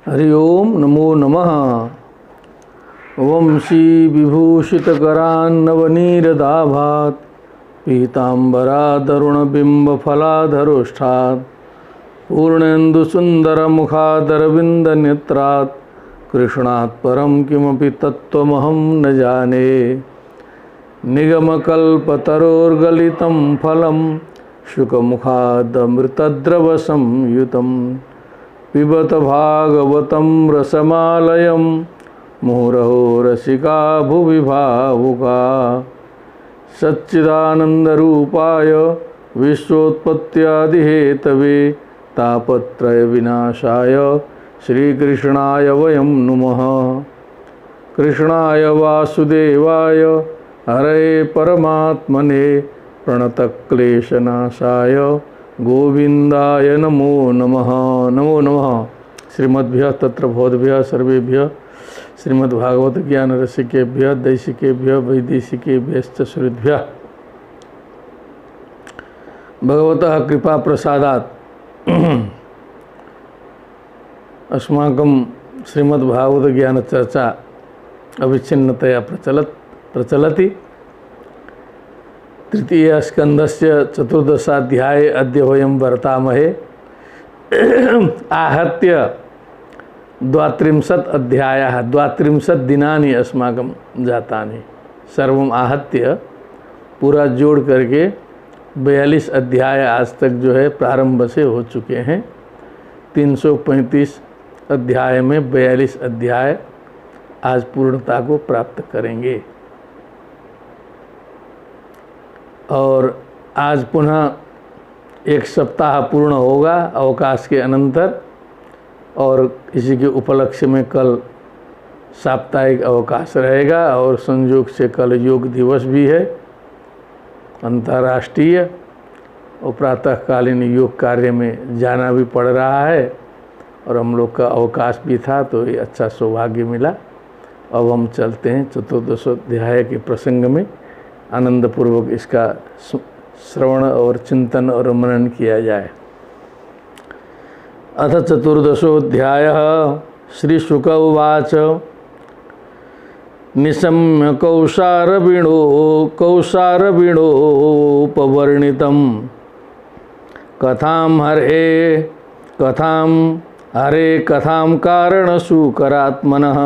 हरि ओम नमो नमः। वंशी विभूषितकरान्नवनीरदाभात् पीताम्बरादरुणबिम्बफलाधरोष्ठात् पूर्णेन्दुसुन्दरमुखादरविन्दनेत्रात् कृष्णात् परं किमपि तत्त्वमहं न जाने। निगमकल्पतरोर्गलितं फलं शुकमुखादमृतद्रवसंयुतं पिबत भागवतं रसमालयं मुहुरहो रसिका भुवि भावुका। सच्चिदानन्दरूपाय विश्वोत्पत्त्यादिहेतवे तापत्रयविनाशाय श्रीकृष्णाय वयं नुमः। कृष्णाय वासुदेवाय हरे परमात्मने प्रणतक्लेशनाशाय गोविंदाय नमो नमः। नमो नमः। श्रीमद्भ्यः तत्र भवद्भ्यः सर्वेभ्यः श्रीमद्भागवत ज्ञान रसिकेभ्यः दैशिकेभ्यः वैदेशिकेभ्यश्च श्रुतिभ्यः भगवतः कृपा प्रसादात् अस्माकं श्रीमद्भागवत ज्ञान चर्चा अविच्छिन्नतया प्रचलति। तृतीय स्कंदस्य चतुर्दशाध्याये अद्य वयं वर्तामहे। आहत्य 32 अध्यायाः 32 दिनानि अस्माकं जातानि। सर्वम आहत्य पूरा जोड़ करके 42 अध्याय आज तक जो है प्रारंभ से हो चुके हैं। 335 अध्याय में 42 अध्याय आज पूर्णता को प्राप्त करेंगे। और आज पुनः एक सप्ताह पूर्ण होगा अवकाश के अनंतर, और इसी के उपलक्ष्य में कल साप्ताहिक अवकाश रहेगा और संयोग से कल योग दिवस भी है अंतर्राष्ट्रीय, और प्रातःकालीन योग कार्य में जाना भी पड़ रहा है और हम लोग का अवकाश भी था, तो ये अच्छा सौभाग्य मिला। अब हम चलते हैं चतुर्दशोध्याय के प्रसंग में। आनंदपूर्वक इसका श्रवण और चिंतन और मनन किया जाए। अथ चतुर्दशोऽध्यायः। श्रीशुक उवाच निशम्य कौशारवीणोपवर्णितं कथां हरे कथां कारणशूकरात्मनः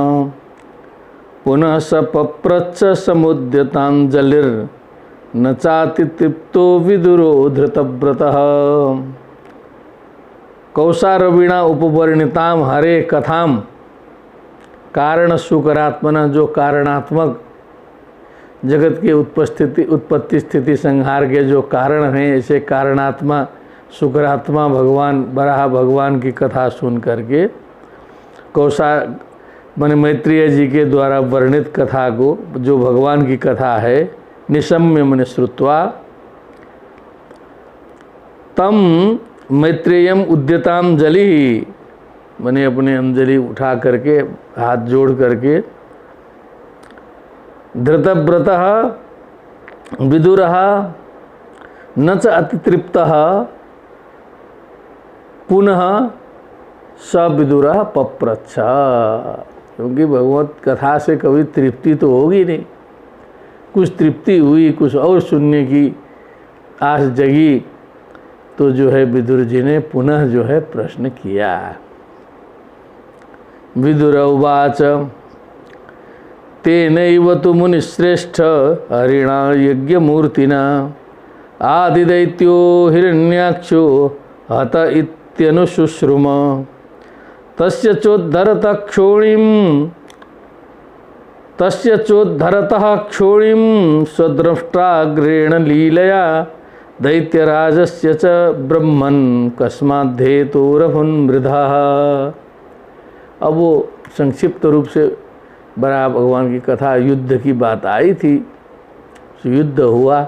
पुनः स पप्रच्छ समुद्यताञ्जलिर्न चाति तृप्तो विदुरो धृतव्रतः। कौशारवीणा उपवर्णितां हरे कथां कारण शुकरात्मना, जो कारणात्मक जगत के उत्पत्ति स्थिति संहार के जो कारण हैं, ऐसे कारणात्मा शुकरात्मा भगवान बराह भगवान की कथा सुन करके मन मैत्रेय जी के द्वारा वर्णित कथा को, जो भगवान की कथा है, निशम्य मन श्रुत्वा तम मैत्रेयम उद्यतांजलि, मैंने अपने अंजलि उठा करके हाथ जोड़ करके धृतव्रतः विदुरः न च अतितृप्तः पुनः स विदुरः पप्रच्छ। क्योंकि भगवत कथा से कभी तृप्ति तो होगी नहीं, कुछ तृप्ति हुई, कुछ और सुनने की आस जगी, तो जो है विदुर जी ने पुनः जो है प्रश्न किया। विदुर उवाच तेनैव तु मुनिश्रेष्ठ हरिणा यज्ञमूर्तिना आदिदैत्यो हिरण्याक्षो हत इत्यनुशुश्रुम तस्य चोद्धरतः क्षोणीं स्वद्रष्टाग्रेण लीलया दैत्यराजस्य च ब्रह्मन् कस्माद्धेतोरहुन्मृधः। अब वो संक्षिप्त रूप से बराह भगवान की कथा, युद्ध की बात आई थी। युद्ध हुआ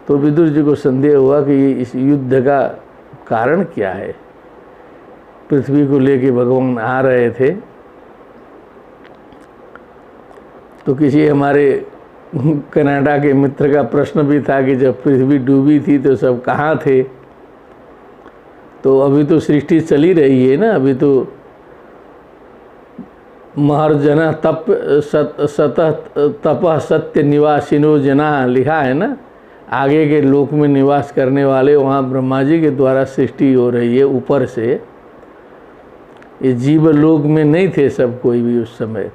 तो विदुर जी को संदेह हुआ कि इस युद्ध का कारण क्या है। पृथ्वी को लेके भगवान आ रहे थे, तो किसी हमारे कनाडा के मित्र का प्रश्न भी था कि जब पृथ्वी डूबी थी तो सब कहाँ थे। तो अभी तो सृष्टि चली रही है ना, अभी तो महर्जन तप सतः तपः सत्य निवासिनो जना लिखा है ना, आगे के लोक में निवास करने वाले, वहाँ ब्रह्मा जी के द्वारा सृष्टि हो रही है ऊपर से। ये जीव लोक में नहीं थे सब कोई भी उस समय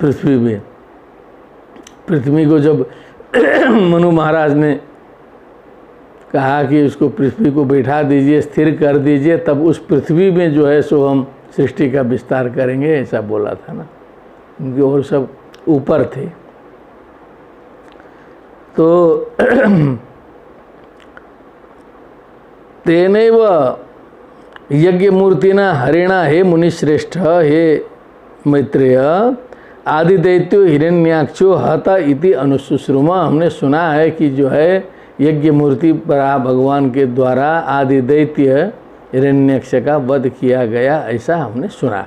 पृथ्वी में। पृथ्वी को जब मनु महाराज ने कहा कि उसको पृथ्वी को बैठा दीजिए, स्थिर कर दीजिए, तब उस पृथ्वी में जो है सो हम सृष्टि का विस्तार करेंगे, ऐसा बोला था ना। उनके और सब ऊपर थे। तो तेनैव यज्ञ मूर्तिना हरिणा, हे मुनिश्रेष्ठ, हे मैत्रेय, आदि दैत्यो हिरण्याक्षो हता इति अनुशुश्रुमा। हमने सुना है कि जो है यज्ञ मूर्ति पर भगवान के द्वारा आदि दैत्य हिरण्याक्ष का वध किया गया, ऐसा हमने सुना।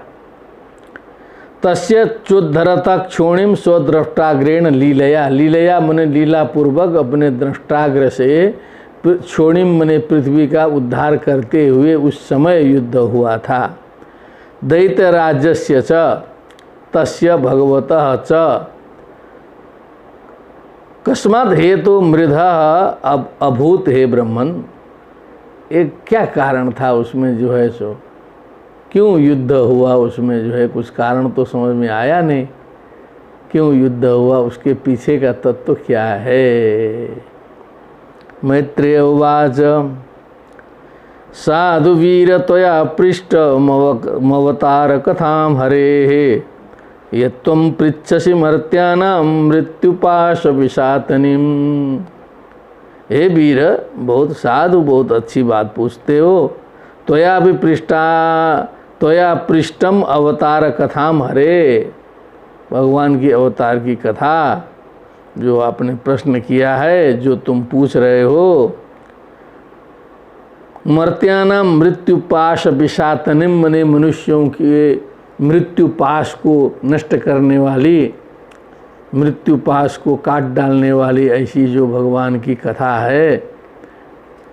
तस्य चोद्धरता क्षोणिम स्वद्रष्टाग्रेण लीलया, लीलया मने लीला पूर्वक अपने दृष्टाग्र से क्षोणिम मने पृथ्वी का उद्धार करते हुए उस समय युद्ध हुआ था। दैत्य राज्यस्य च तस्य भगवतः च कस्मात् हेतु मृधा अभूत हे ब्रह्मन। एक क्या कारण था उसमें जो है सो, क्यों युद्ध हुआ उसमें जो है, कुछ कारण तो समझ में आया नहीं। क्यों युद्ध हुआ, उसके पीछे का तत्व क्या है। मैत्रेय उवाच साधु वीर त्वया पृष्ठ मवतार कथाम हरे, यत्त्वं पृच्छसि मर्त्यानां मृत्युपाश विषातनीम। हे वीर, बहुत साधु, बहुत अच्छी बात पूछते हो। त्वया भी त्वया पृष्ठम अवतार कथाम हरे, भगवान की अवतार की कथा जो आपने प्रश्न किया है, जो तुम पूछ रहे हो। मर्त्यानां मृत्युपाश विषातनीम मने मनुष्यों के मृत्युपाश को नष्ट करने वाली, मृत्युपाश को काट डालने वाली ऐसी जो भगवान की कथा है,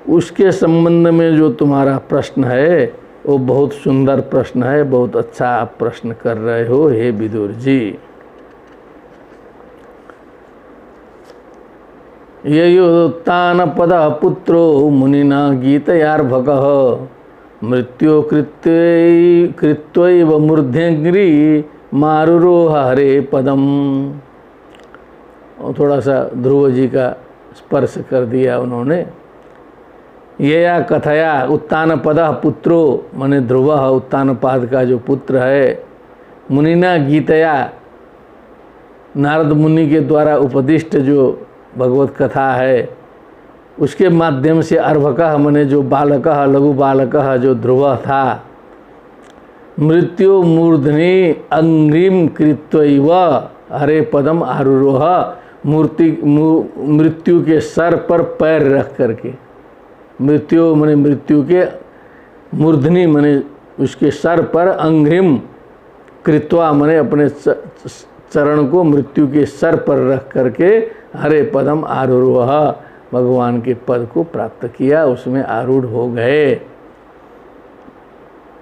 उसके संबंध में जो तुम्हारा प्रश्न है वो बहुत सुंदर प्रश्न है, बहुत अच्छा आप प्रश्न कर रहे हो हे विदुर जी। ययोत्तान पद पुत्रो मुनिना गीतयार्भकः, मृत्यो कृत्वैव मूर्ध्यग्री मारुरोह हरे पदम। और थोड़ा सा ध्रुव जी का स्पर्श कर दिया उन्होंने। यया कथया उत्तान पद पुत्रो माने ध्रुव, उत्तानपाद का जो पुत्र है, मुनिना गीतया, नारद मुनि के द्वारा उपदिष्ट जो भगवत कथा है, उसके माध्यम से अर्भकः मने जो बालकः, लघु बालकः जो ध्रुव था, मृत्यु मूर्धनि अंग्रिम कृत्वैव हरे पदम आरुरोह, मृत्यु के सर पर पैर रख करके, मृत्यु मने मृत्यु के, मूर्धनि मने उसके सर पर, अंग्रिम कृत्वा मने अपने चरण को मृत्यु के सर पर रख करके हरे पदम आरुरोह, भगवान के पद को प्राप्त किया, उसमें आरूढ़ हो गए।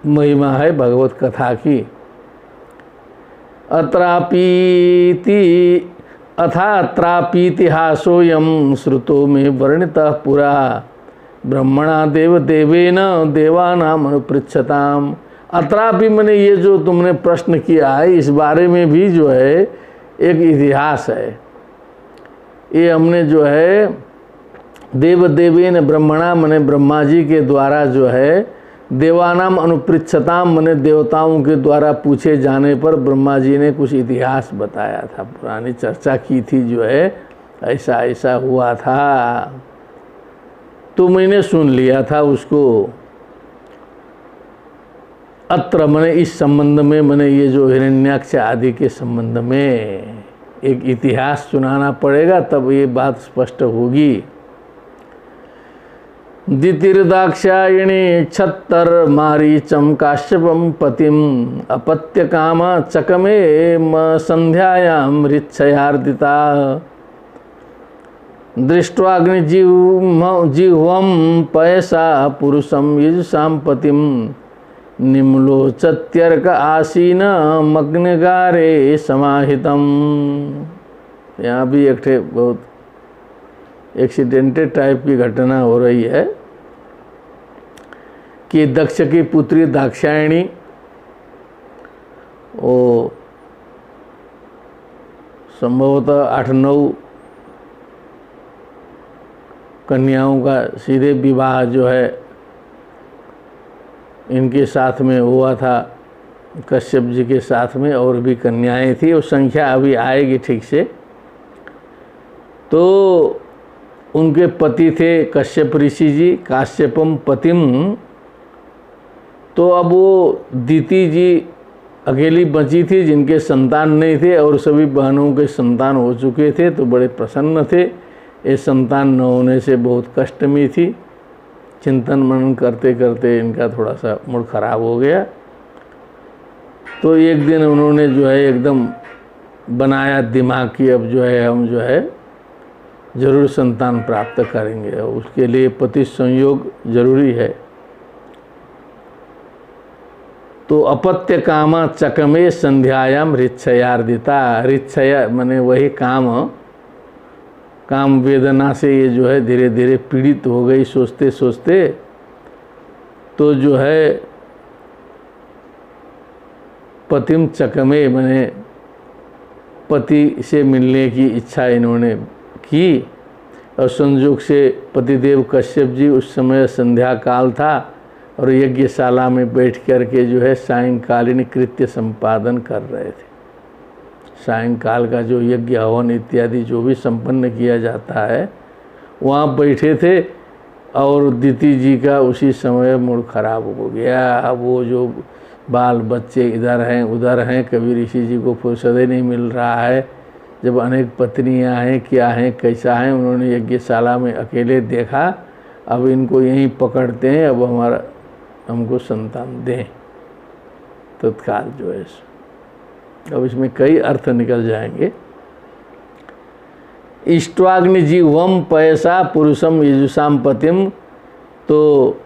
महिमा है भगवत कथा की। अथात्रापीतिहासोऽयं श्रुतो मे वर्णितः पुरा, ब्रह्मणा देवेन देवानाम अनुपृच्छताम। अत्रापि मने ये जो तुमने प्रश्न किया है, इस बारे में भी जो है एक इतिहास है। ये हमने जो है देवेन ब्रह्मणा मने ब्रह्मा जी के द्वारा जो है, देवानाम अनुपृच्छताम मने देवताओं के द्वारा पूछे जाने पर ब्रह्मा जी ने कुछ इतिहास बताया था, पुरानी चर्चा की थी जो है, ऐसा ऐसा हुआ था, तो मैंने सुन लिया था उसको। अत्र मने इस संबंध में, मने ये जो हिरण्याक्ष आदि के संबंध में एक इतिहास सुनाना पड़ेगा, तब ये बात स्पष्ट होगी। दितिर्दाक्षायणी छत्तर मारीचम काश्यपम पतिम, अपत्य काम चकमे संध्यायाम ऋच्छयार्दिता, दृष्ट्वाग्निजिह्वं पयसा पुरुषं यजुषां पतिम, निम्लोचत्यर्क आसीन मग्नगारे समाहितम। यहाँ भी एक बहुत एक्सीडेंटेड टाइप की घटना हो रही है कि दक्ष की पुत्री दाक्षायणी वो संभवतः 8-9 कन्याओं का सीधे विवाह जो है इनके साथ में हुआ था, कश्यप जी के साथ में, और भी कन्याएं थी, वो संख्या अभी आएगी ठीक से। तो उनके पति थे कश्यप ऋषि जी, काश्यपम पतिम। तो अब वो दीति जी अकेली बची थी जिनके संतान नहीं थे, और सभी बहनों के संतान हो चुके थे, तो बड़े प्रसन्न थे। ये संतान न होने से बहुत कष्ट में थी। चिंतन मनन करते करते इनका थोड़ा सा मूड खराब हो गया। तो एक दिन उन्होंने जो है एकदम बनाया दिमाग की अब जो है हम जो है जरूर संतान प्राप्त करेंगे, और उसके लिए पति संयोग जरूरी है। तो अपत्य कामा चकमे संध्यायाम रिच्छयार्दिता। रिच्छया माने वही काम वेदना से ये जो है धीरे धीरे पीड़ित हो गई सोचते सोचते। तो जो है पतिम चकमे माने पति से मिलने की इच्छा इन्होंने की, और संयोग से पतिदेव कश्यप जी उस समय संध्या काल था और यज्ञशाला में बैठ कर के जो है सायंकालीन कृत्य संपादन कर रहे थे। सायंकाल का जो यज्ञ हवन इत्यादि जो भी संपन्न किया जाता है वहाँ बैठे थे, और दीति जी का उसी समय मूड खराब हो गया। अब वो जो बाल बच्चे इधर हैं उधर हैं, कभी ऋषि जी को फुर्सत ही नहीं मिल रहा है, जब अनेक पत्नियां हैं क्या हैं कैसा हैं। उन्होंने यज्ञशाला में अकेले देखा, अब इनको यहीं पकड़ते हैं, अब हमको संतान दें तत्काल जो है। अब इसमें कई अर्थ निकल जाएंगे। इष्ट्वाग्नि जीवम पयसा पुरुषम यजुषाम पतिम। तो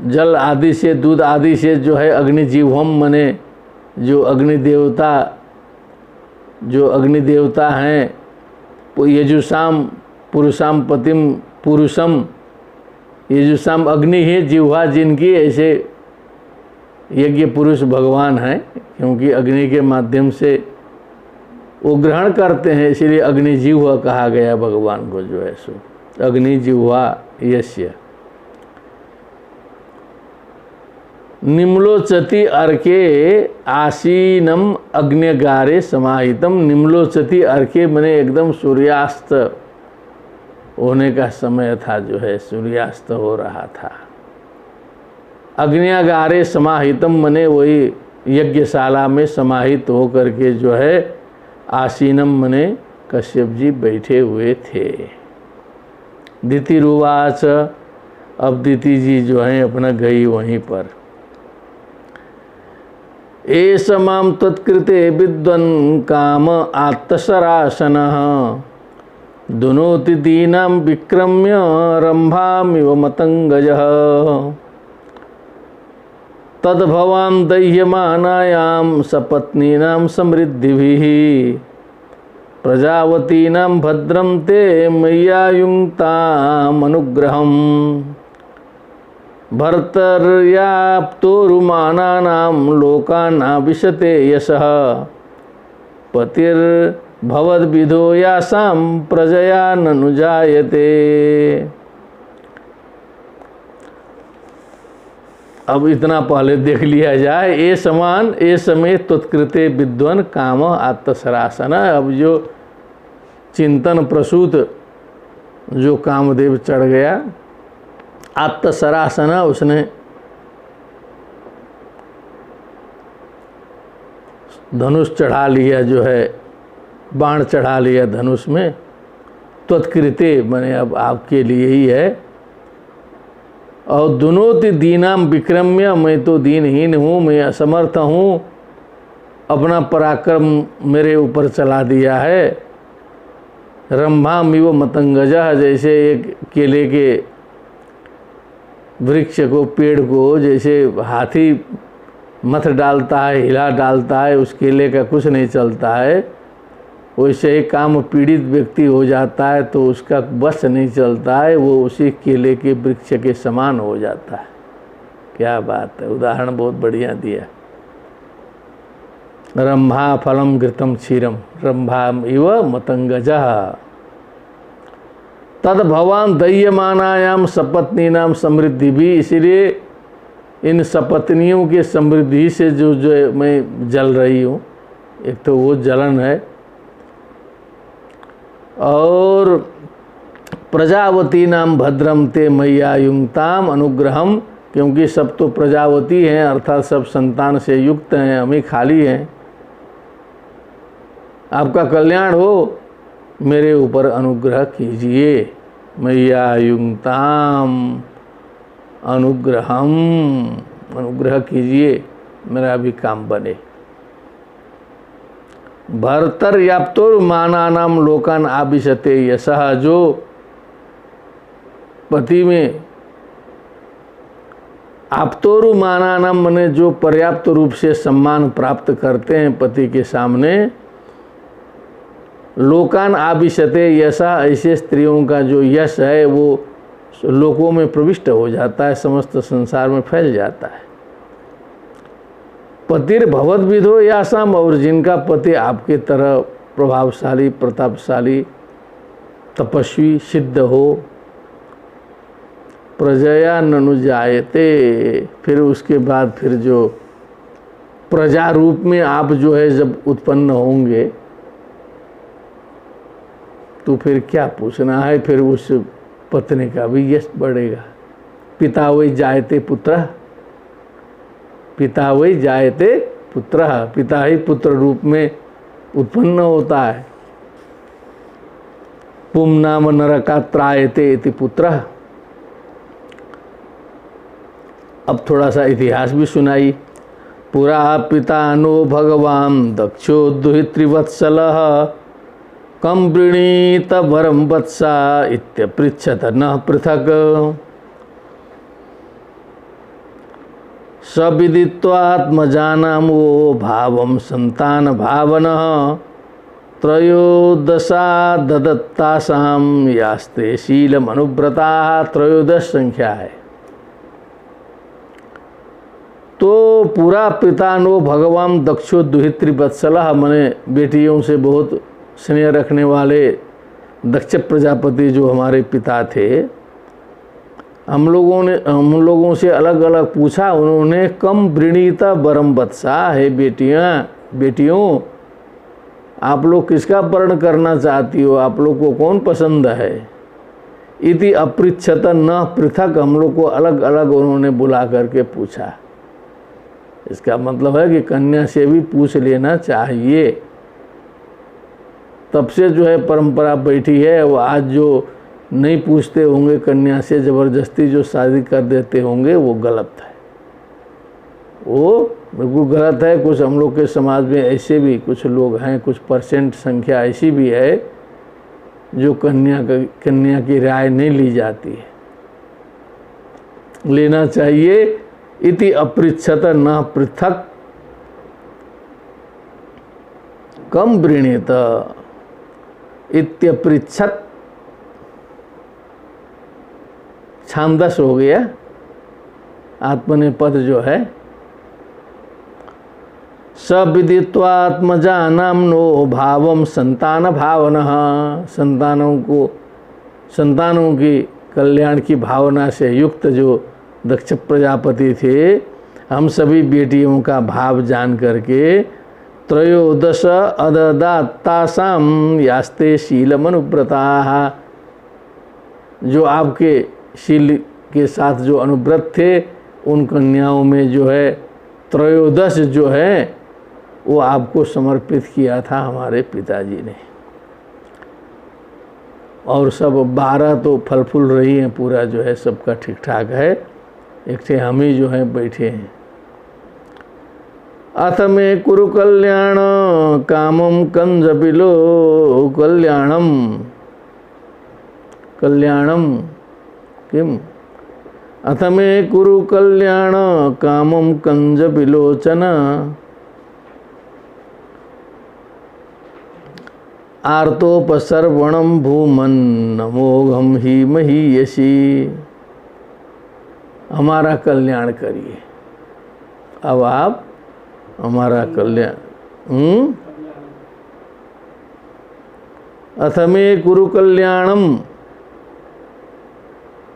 जल आदि से दूध आदि से जो है अग्निजीवम मने जो अग्नि देवता हैं, यजुषाम पुरुषाम पतिम पुरुषम। यजुषाम अग्नि है जिह्वा जिनकी, ऐसे यज्ञ पुरुष भगवान हैं, क्योंकि अग्नि के माध्यम से वो ग्रहण करते हैं, इसीलिए अग्निजीह्वा कहा गया भगवान को जो है सो अग्निजिह्वा यस्य। निम्लोचति अर्के आसीनम अग्न्यगारे समाहितम। निम्लोचति अर्के मने एकदम सूर्यास्त होने का समय था, जो है सूर्यास्त हो रहा था। अग्न्यागारे समाहितम मने वही यज्ञशाला में समाहित हो करके जो है आसीनम मने कश्यप जी बैठे हुए थे। दितिरुवाच। अब दिति जी जो है अपना गई वहीं पर। एष मां त्वत्कृते विद्वन् काम आत्तसरासनः दुनोति दीनां विक्रम्य रंभामिव मतंगजः तद्भवां दह्यमानायां सपत्नीनां समृद्धिभिः प्रजावतीनां भद्रं ते मय्यायुङ्क्तामनुग्रहम् भर्तर्याप्तोरुमानानां लोकानाविशते यशः पतिर्भवद्विधो यासां प्रजया ननु जायते। अब इतना पहले देख लिया जाए। ए समय त्वत्कृते विद्वन काम आत्तसरासन। अब जो चिंतन प्रसूत जो कामदेव चढ़ गया आत्तसरासन, उसने धनुष चढ़ा लिया, जो है बाण चढ़ा लिया धनुष में। त्वत्कृते माने अब आपके लिए ही है। और दुनोति दीनाम विक्रम्य, मैं तो दीनहीन हूँ, मैं असमर्थ हूँ, अपना पराक्रम मेरे ऊपर चला दिया है। रंभामिव मतंगजा, जैसे एक केले के वृक्ष को, पेड़ को जैसे हाथी मथ डालता है, हिला डालता है, उस केले का कुछ नहीं चलता है, वैसे ही काम पीड़ित व्यक्ति हो जाता है तो उसका बस नहीं चलता है, वो उसी केले के वृक्ष के समान हो जाता है। क्या बात है, उदाहरण बहुत बढ़िया दिया। रंभा फलम घृतम क्षीरम रंभा इव मतंगजः तद भवान दह्यमानायाम सपत्नी नाम समृद्धि भी। इसीलिए इन सपत्नियों के समृद्धि से जो मैं जल रही हूँ, एक तो वो जलन है, और प्रजावती नाम भद्रम ते मैया युक्ताम अनुग्रहम, क्योंकि सब तो प्रजावती हैं अर्थात सब संतान से युक्त हैं, हम ही खाली हैं। आपका कल्याण हो, मेरे ऊपर अनुग्रह कीजिए। मैया युक्ताम अनुग्रहम, अनुग्रह कीजिए, मेरा भी काम बने। भर्तर याप्तोर मानानाम लोकान आबिशते यशः, जो पति में आप्तोरु मानानाम मने जो पर्याप्त रूप से सम्मान प्राप्त करते हैं पति के सामने, लोकान आबिशते यशः, ऐसे स्त्रियों का जो यश है वो लोकों में प्रविष्ट हो जाता है, समस्त संसार में फैल जाता है। पतिर भवत विधो यासाम, और जिनका पति आपके तरह प्रभावशाली, प्रतापशाली, तपस्वी, सिद्ध हो, प्रजया ननु जायते, फिर उसके बाद फिर जो प्रजा रूप में आप जो है जब उत्पन्न होंगे तो फिर क्या पूछना है, फिर उस पत्नी का भी यश बढ़ेगा। पिता वही जायते पुत्र, पिता वही जायते पुत्र, पिता ही पुत्र रूप में उत्पन्न होता है। पुम नाम नरका त्रायते इति पुत्र। अब थोड़ा सा इतिहास भी सुनाई। पुरा पिता नो भगवान दक्षो दुहित्रिवत्सलः कम वृणीत वरम वत्सा इत्यपृच्छत न पृथक सविदित्वात्मजानामो भावम संतान भावनः त्रयोदशा ददत्तासाम यास्ते शीलम अनुव्रताः। त्रयोदश संख्या है। तो पूरा पिता नो भगवान दक्षो दुहित्री वत्सलः, मने बेटियों से बहुत स्नेह रखने वाले दक्ष प्रजापति जो हमारे पिता थे, हम लोगों से अलग अलग पूछा उन्होंने। कम वृणीता वरम वत्सा, है बेटियों आप लोग किसका वर्ण करना चाहती हो, आप लोग को कौन पसंद है। इति अपृच्छत न पृथक, हम लोग को अलग अलग उन्होंने बुला करके पूछा। इसका मतलब है कि कन्या से भी पूछ लेना चाहिए। तब से जो है परंपरा बैठी है। वो आज जो नहीं पूछते होंगे कन्या से, ज़बरदस्ती जो शादी कर देते होंगे, वो गलत है, वो बिल्कुल गलत है। कुछ हम लोग के समाज में ऐसे भी कुछ लोग हैं, कुछ परसेंट संख्या ऐसी भी है जो कन्या की राय नहीं ली जाती है। लेना चाहिए। इति अपृच्छत न पृथक कम वृणीत इत्यपृच्छत, छांदस हो गया आत्मनेपद जो है। सविदित्वात्मजानाम्नो भावम संतान भावनः, संतानों की कल्याण की भावना से युक्त जो दक्ष प्रजापति थे, हम सभी बेटियों का भाव जान करके त्रयोदश अददातासाम यास्ते शीलमनुव्रताः, जो आपके शील के साथ जो अनुव्रत थे उन कन्याओं में जो है त्रयोदश जो है वो आपको समर्पित किया था हमारे पिताजी ने। और सब 12 तो फल फूल रही हैं, पूरा जो है सबका ठीक ठाक है। एक थे हम ही जो है बैठे हैं। अथ में कुरु कल्याण कामम कंजबिलो कल्याणम किम अथ मे कुरु कल्याण कामम कंज विलोचन आर्तोपसर्वणम भूमन नमोघम ही महीयसी। हमारा कल्याण करिए। अब आप हमारा कल्याण। अथ मे कुरु कल्याणम,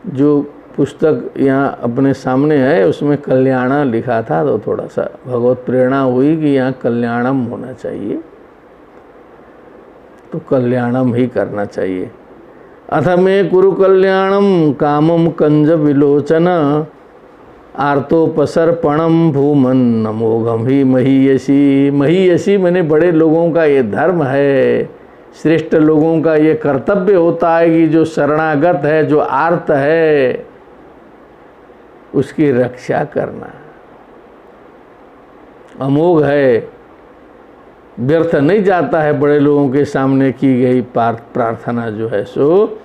जो पुस्तक यहाँ अपने सामने है उसमें कल्याण लिखा था, तो थोड़ा सा भगवत प्रेरणा हुई कि यहाँ कल्याणम होना चाहिए, तो कल्याणम ही करना चाहिए। अथ मे कुरु कल्याणम कामम कंज विलोचन आर्तोपसर्पणम भूमन नमोघम ही महीयसी। महीयसी मैंने बड़े लोगों का ये धर्म है, श्रेष्ठ लोगों का ये कर्तव्य होता है कि जो शरणागत है, जो आर्त है, उसकी रक्षा करना। अमोघ है, व्यर्थ नहीं जाता है बड़े लोगों के सामने की गई प्रार्थना जो है सो।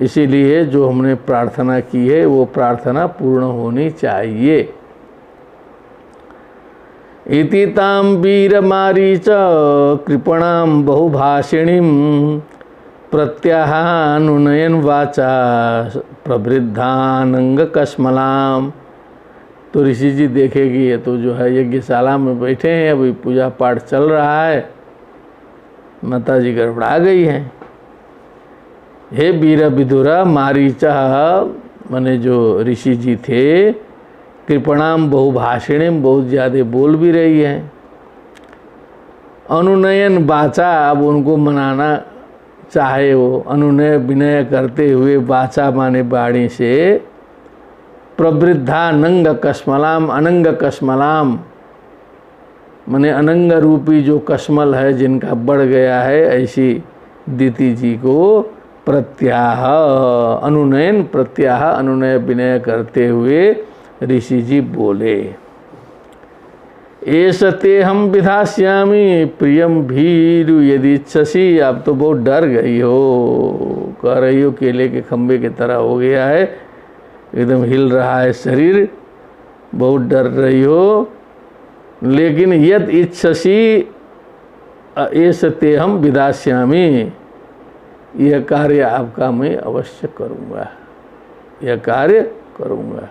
इसीलिए जो हमने प्रार्थना की है वो प्रार्थना पूर्ण होनी चाहिए। इति ताम वीर मारीच कृपणाम बहुभाषिणीम प्रत्याहानुनयन वाचा प्रवृद्धानंग कश्मलाम। तो ऋषि जी देखेगी ये तो जो है यज्ञशाला में बैठे हैं, अभी पूजा पाठ चल रहा है, माता जी गड़बड़ा गई हैं। हे वीर विदुरा मारीचा, माने जो ऋषि जी थे, कृपणाम बहुभाषिणीम, बहुत ज़्यादा बोल भी रही हैं। अनुनयन बाचा, अब उनको मनाना चाहे वो, अनुनय विनय करते हुए बाचा माने बाणी से, प्रवृद्धा नंग कश्मलाम, अनंग कश्मलाम माने अनंग रूपी जो कश्मल है जिनका बढ़ गया है, ऐसी दीति जी को प्रत्याह अनुनयन, प्रत्याह अनुनय विनय करते हुए ऋषि जी बोले। एष ते हम विधास्यामि प्रियम भीरु यदि इच्छसी। आप तो बहुत डर गई हो, कह रही हो केले के खंबे की तरह हो गया है, एकदम हिल रहा है शरीर, बहुत डर रही हो। लेकिन यद इच्छसी एष ते हम विधास्यामि, यह कार्य आपका मैं अवश्य करूँगा, यह कार्य करूँगा।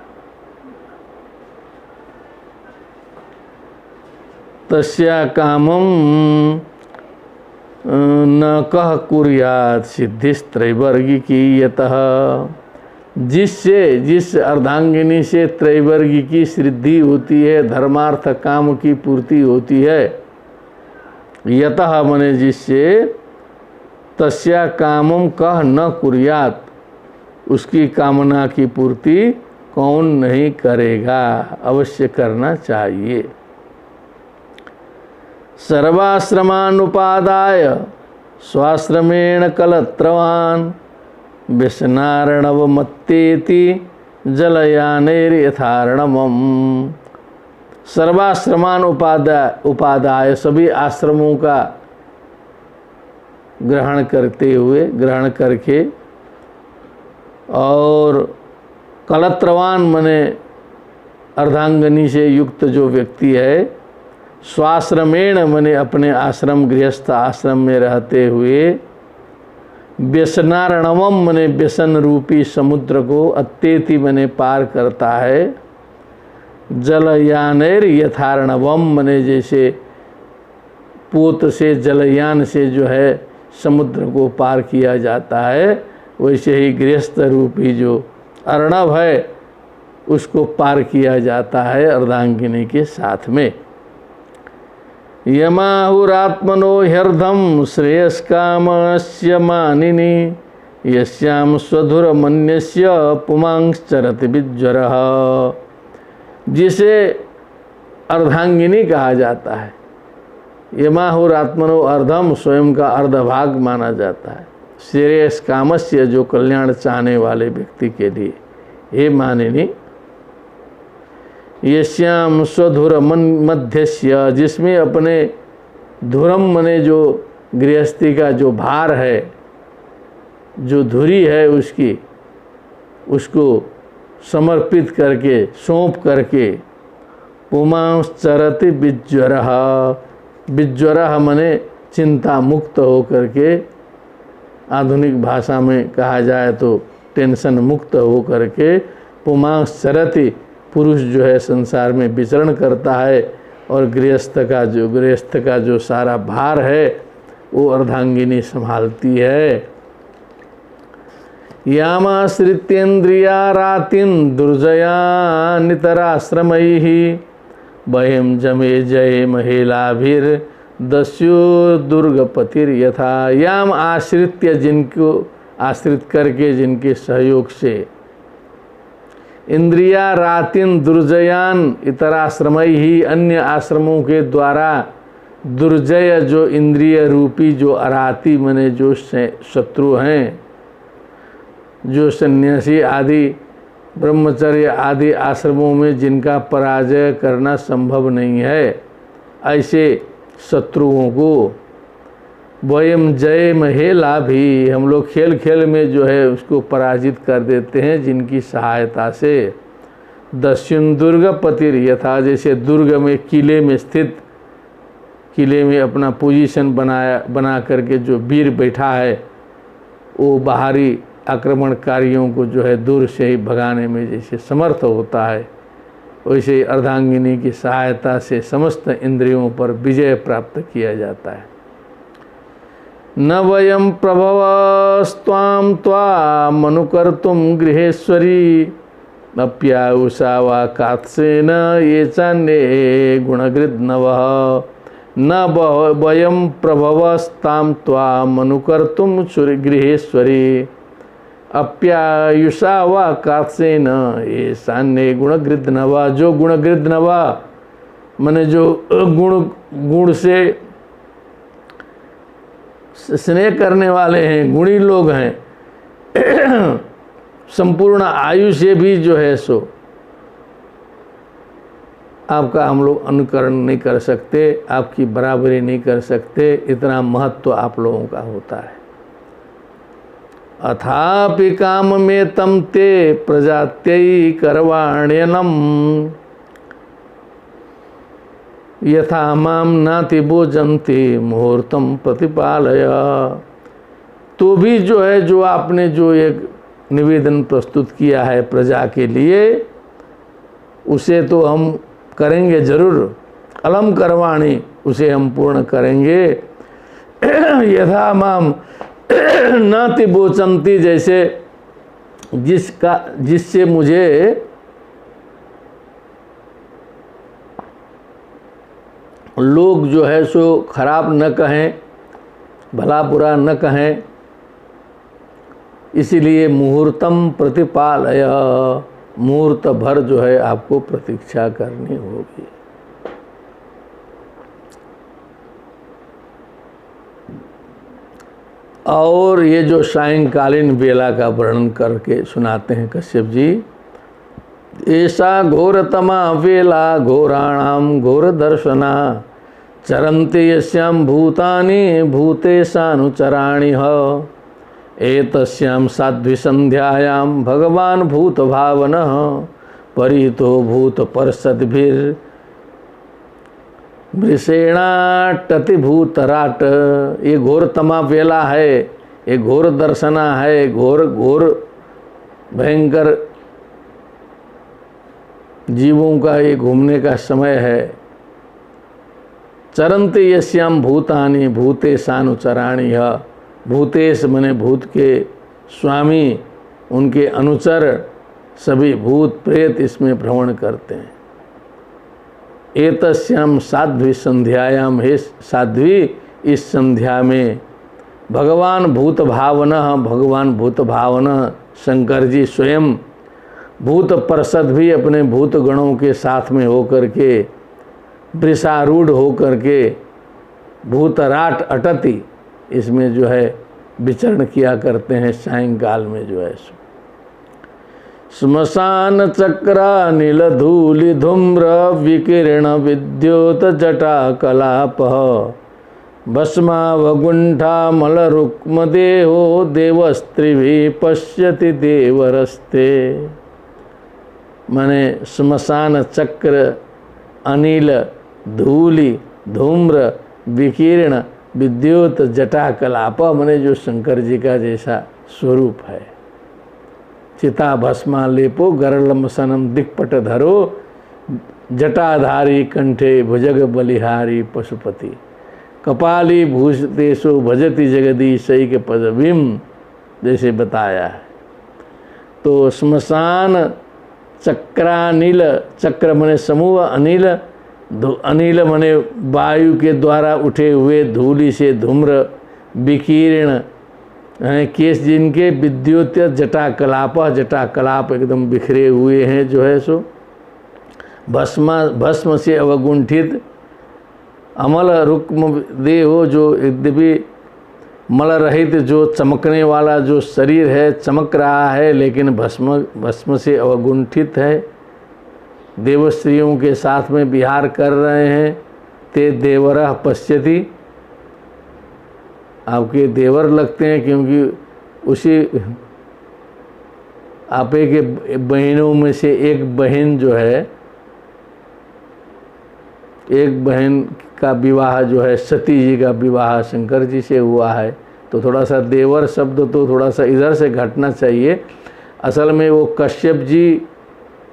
तस्या कामम न कह कुर्यात् सिद्धिस्त्रैवर्गिकी यतः। जिससे, जिस अर्धांगिनी से त्रैवर्गी की सिद्धि होती है, धर्मार्थ काम की पूर्ति होती है, यतः मने जिससे, तस्या कामम कह न कुर्यात्, उसकी कामना की पूर्ति कौन नहीं करेगा, अवश्य करना चाहिए। सर्वाश्रमानुपादाय स्वाश्रमेण कलत्रवान् व्यसनार्णवमत्तेति जलयानैर्यथार्णवम्। सर्वाश्रमान उपादाय, सभी आश्रमों का ग्रहण करते हुए, ग्रहण करके, और कलत्रवान मने अर्धांगनी से युक्त जो व्यक्ति है, स्वाश्रमेण मने अपने आश्रम, गृहस्थ आश्रम में रहते हुए, व्यसनार्णवम मने व्यसन रूपी समुद्र को, अत्येति मने पार करता है, जलयानैर यथार्णवम मने जैसे पोत से, जलयान से जो है समुद्र को पार किया जाता है, वैसे ही गृहस्थ रूपी जो अर्णव है उसको पार किया जाता है अर्धांगिनी के साथ में। यमाहुरात्मनो ह्यर्धम श्रेयस्कामस्य मानिनी यस्याम स्वधुरमन्यस्य पुमांश्चरति विज्वरः। जिसे अर्धांगिनी कहा जाता है, यमाहुरात्मनो अर्धम, स्वयं का अर्धभाग माना जाता है, श्रेयस कामस्य, जो कल्याण चाहने वाले व्यक्ति के लिए। हे मानिनी, यश्याम स्वधुर मध्यस्य, जिसमें अपने धुरम मने जो गृहस्थी का जो भार है, जो धुरी है उसकी, उसको समर्पित करके, सौंप करके, पुमांश्चरति विज्वरः, विज्वरः मने चिंता मुक्त हो करके, आधुनिक भाषा में कहा जाए तो टेंशन मुक्त हो करके, पुमांश्चरति पुरुष जो है संसार में विचरण करता है, और गृहस्थ का जो सारा भार है वो अर्धांगिनी संभालती है। यामाश्रित्येन्द्रिया रातिं दुर्जया नितराश्रमैः, वयं जमे जय महिलाभिर्दस्यो दुर्गपतिर यथा। याम आश्रित्य, जिनको आश्रित करके, जिनके सहयोग से, इंद्रिया रातिन दुर्जयान इतराश्रमई ही, अन्य आश्रमों के द्वारा दुर्जय जो इंद्रिय रूपी जो अराती मने जो शत्रु हैं, जो सन्यासी आदि ब्रह्मचर्य आदि आश्रमों में जिनका पराजय करना संभव नहीं है, ऐसे शत्रुओं को वयम जय महेला भी, हम लोग खेल खेल में जो है उसको पराजित कर देते हैं जिनकी सहायता से। दस्युन दुर्ग पतिर यथा, जैसे दुर्ग में किले में स्थित, किले में अपना पोजीशन बना करके जो वीर बैठा है वो बाहरी आक्रमणकारियों को जो है दूर से ही भगाने में जैसे समर्थ होता है, वैसे अर्धांगिनी की सहायता से समस्त इंद्रियों पर विजय प्राप्त किया जाता है। न वयं प्रभवस्त्वां त्वाम् अनुकर्तुं गृहेश्वरी, अप्यायुषा वा कात्सेन ये चान्ये गुणगृध्नवः। न वयं प्रभवस्तां त्वाम् अनुकर्तुं गृहेश्वरी, अप्यायुषा वा कात्सेन ये चान्ये गुणगृध्नवः। जो गुणगृध्नवा माने जो गुण से स्नेह करने वाले हैं, गुणी लोग हैं, संपूर्ण आयु से भी जो है सो आपका हम लोग अनुकरण नहीं कर सकते, आपकी बराबरी नहीं कर सकते, इतना महत्व आप लोगों का होता है। अथापि काम में तम ते प्रजात्यै करवाण्यनम, यथा माम नाति भोजन्ति मुहूर्तम प्रतिपालय। तो भी जो है, जो आपने जो एक निवेदन प्रस्तुत किया है प्रजा के लिए, उसे तो हम करेंगे जरूर, अलम करवाणी, उसे हम पूर्ण करेंगे। यथा माम नाति भोजन्ति, जैसे जिससे मुझे लोग जो है सो खराब न कहें, भला बुरा न कहें, इसीलिए मुहूर्तम प्रतिपालय, मुहूर्त भर जो है आपको प्रतीक्षा करनी होगी। और ये जो सायंकालीन बेला का वर्णन करके सुनाते हैं कश्यप जी, ऐसा घोरतमा वेला घोराणाम घोर दर्शना, चरन्ति यस्याम भूतानि भूतेशानुचराणि ह। एतस्याम साध्वी संध्यायाम भगवान भूत भावनः, परितो भूत परसद्भिर् वृषेणाटति भूतराट। ये घोरतमा वेला है, ये घोर दर्शना है, घोर घोर भयंकर जीवों का ये घूमने का समय है। चरन्ति यस्याम भूतानि भूतेशानुचराणि ह। भूतेश मने भूत के स्वामी, उनके अनुचर सभी भूत प्रेत इसमें भ्रमण करते हैं। एतस्याम साध्वी संध्यायाम, हे साध्वी इस संध्या में भगवान भूत भावनः, भगवान भूत भावनः शंकर जी स्वयं भूत परसद भी अपने भूत गणों के साथ में होकर के, वृषारूढ़ होकर के, भूतराट अटति, इसमें जो है विचरण किया करते हैं सायंकाल में जो है। श्मशान चक्र नील धूलि धूम्र विकिरण विद्युत जटा कलाप, भस्मावगुंठा मल रुक्म देहो देवस्त्रिभि पश्यति देवरस्ते। माने श्मशान चक्र अनिल धूलि धूम्र विकीर्ण विद्युत जटा कलाप, माने जो शंकर जी का जैसा स्वरूप है। चिता भस्मा लेपो गरलमसनम दिक्पट धरो, जटाधारी कंठे भुजग बलिहारी पशुपति, कपाली भूषतेशो भजति जगदीशैक पदवीम, जैसे बताया है। तो श्मशान चक्रानिल, चक्र मने समूह, अनिल अनिल मने वायु के द्वारा उठे हुए धूलि से धूम्र, विकीर्ण हैं केस जिनके, विद्युत जटा कलाप, जटा कलाप एकदम बिखरे हुए हैं जो है सो, भस्म से अवगुंठित, अमल रुक्म देहो, जो यद्यपि मल रहित जो चमकने वाला जो शरीर है, चमक रहा है लेकिन भस्म से अवगुंठित है। देवस्त्रियों के साथ में विहार कर रहे हैं। ते देवरः पश्यति, आपके देवर लगते हैं क्योंकि उसी आपे के बहनों में से एक बहन जो है, एक बहन का विवाह जो है सती जी का विवाह शंकर जी से हुआ है। तो थोड़ा सा देवर शब्द तो थोड़ा सा इधर से घटना चाहिए। असल में वो कश्यप जी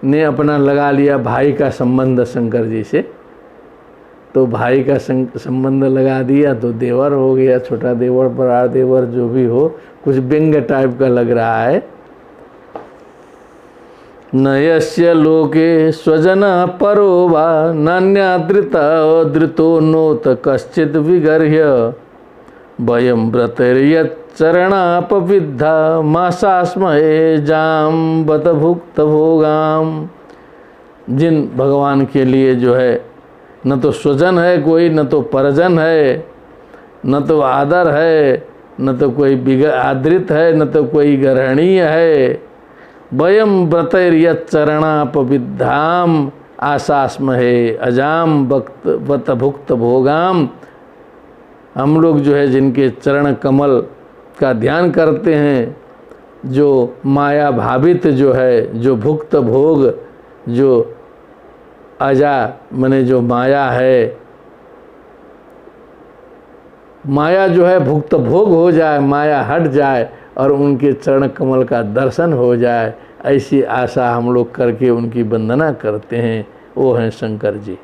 ने अपना लगा लिया भाई का संबंध शंकर जी से, तो भाई का संबंध लगा दिया तो देवर हो गया, छोटा देवर बड़ा देवर जो भी हो, कुछ व्यंग्य टाइप का लग रहा है। न यस्य लोके स्वजन परो वा नान्यादृतो नोत कश्चित् विगर्ह्य, वयं व्रतैर्यच्चरणापविद्धा मासास्महे जाम बत भुक्त भोगाम। जिन भगवान के लिए जो है न तो स्वजन है कोई, न तो परजन है, न तो आदर है, न तो कोई आदृत है, न तो कोई ग्रहणीय है। वयम व्रतैर्यच्चरणापविद्धाम आसास्महे अजाम बत भुक्त भोगाम। हम लोग जो है जिनके चरण कमल का ध्यान करते हैं, जो माया भावित जो है, जो भुक्त भोग, जो अजा मने जो माया है, माया जो है भुक्त भोग हो जाए, माया हट जाए और उनके चरण कमल का दर्शन हो जाए, ऐसी आशा हम लोग करके उनकी वंदना करते हैं। वो हैं शंकर जी।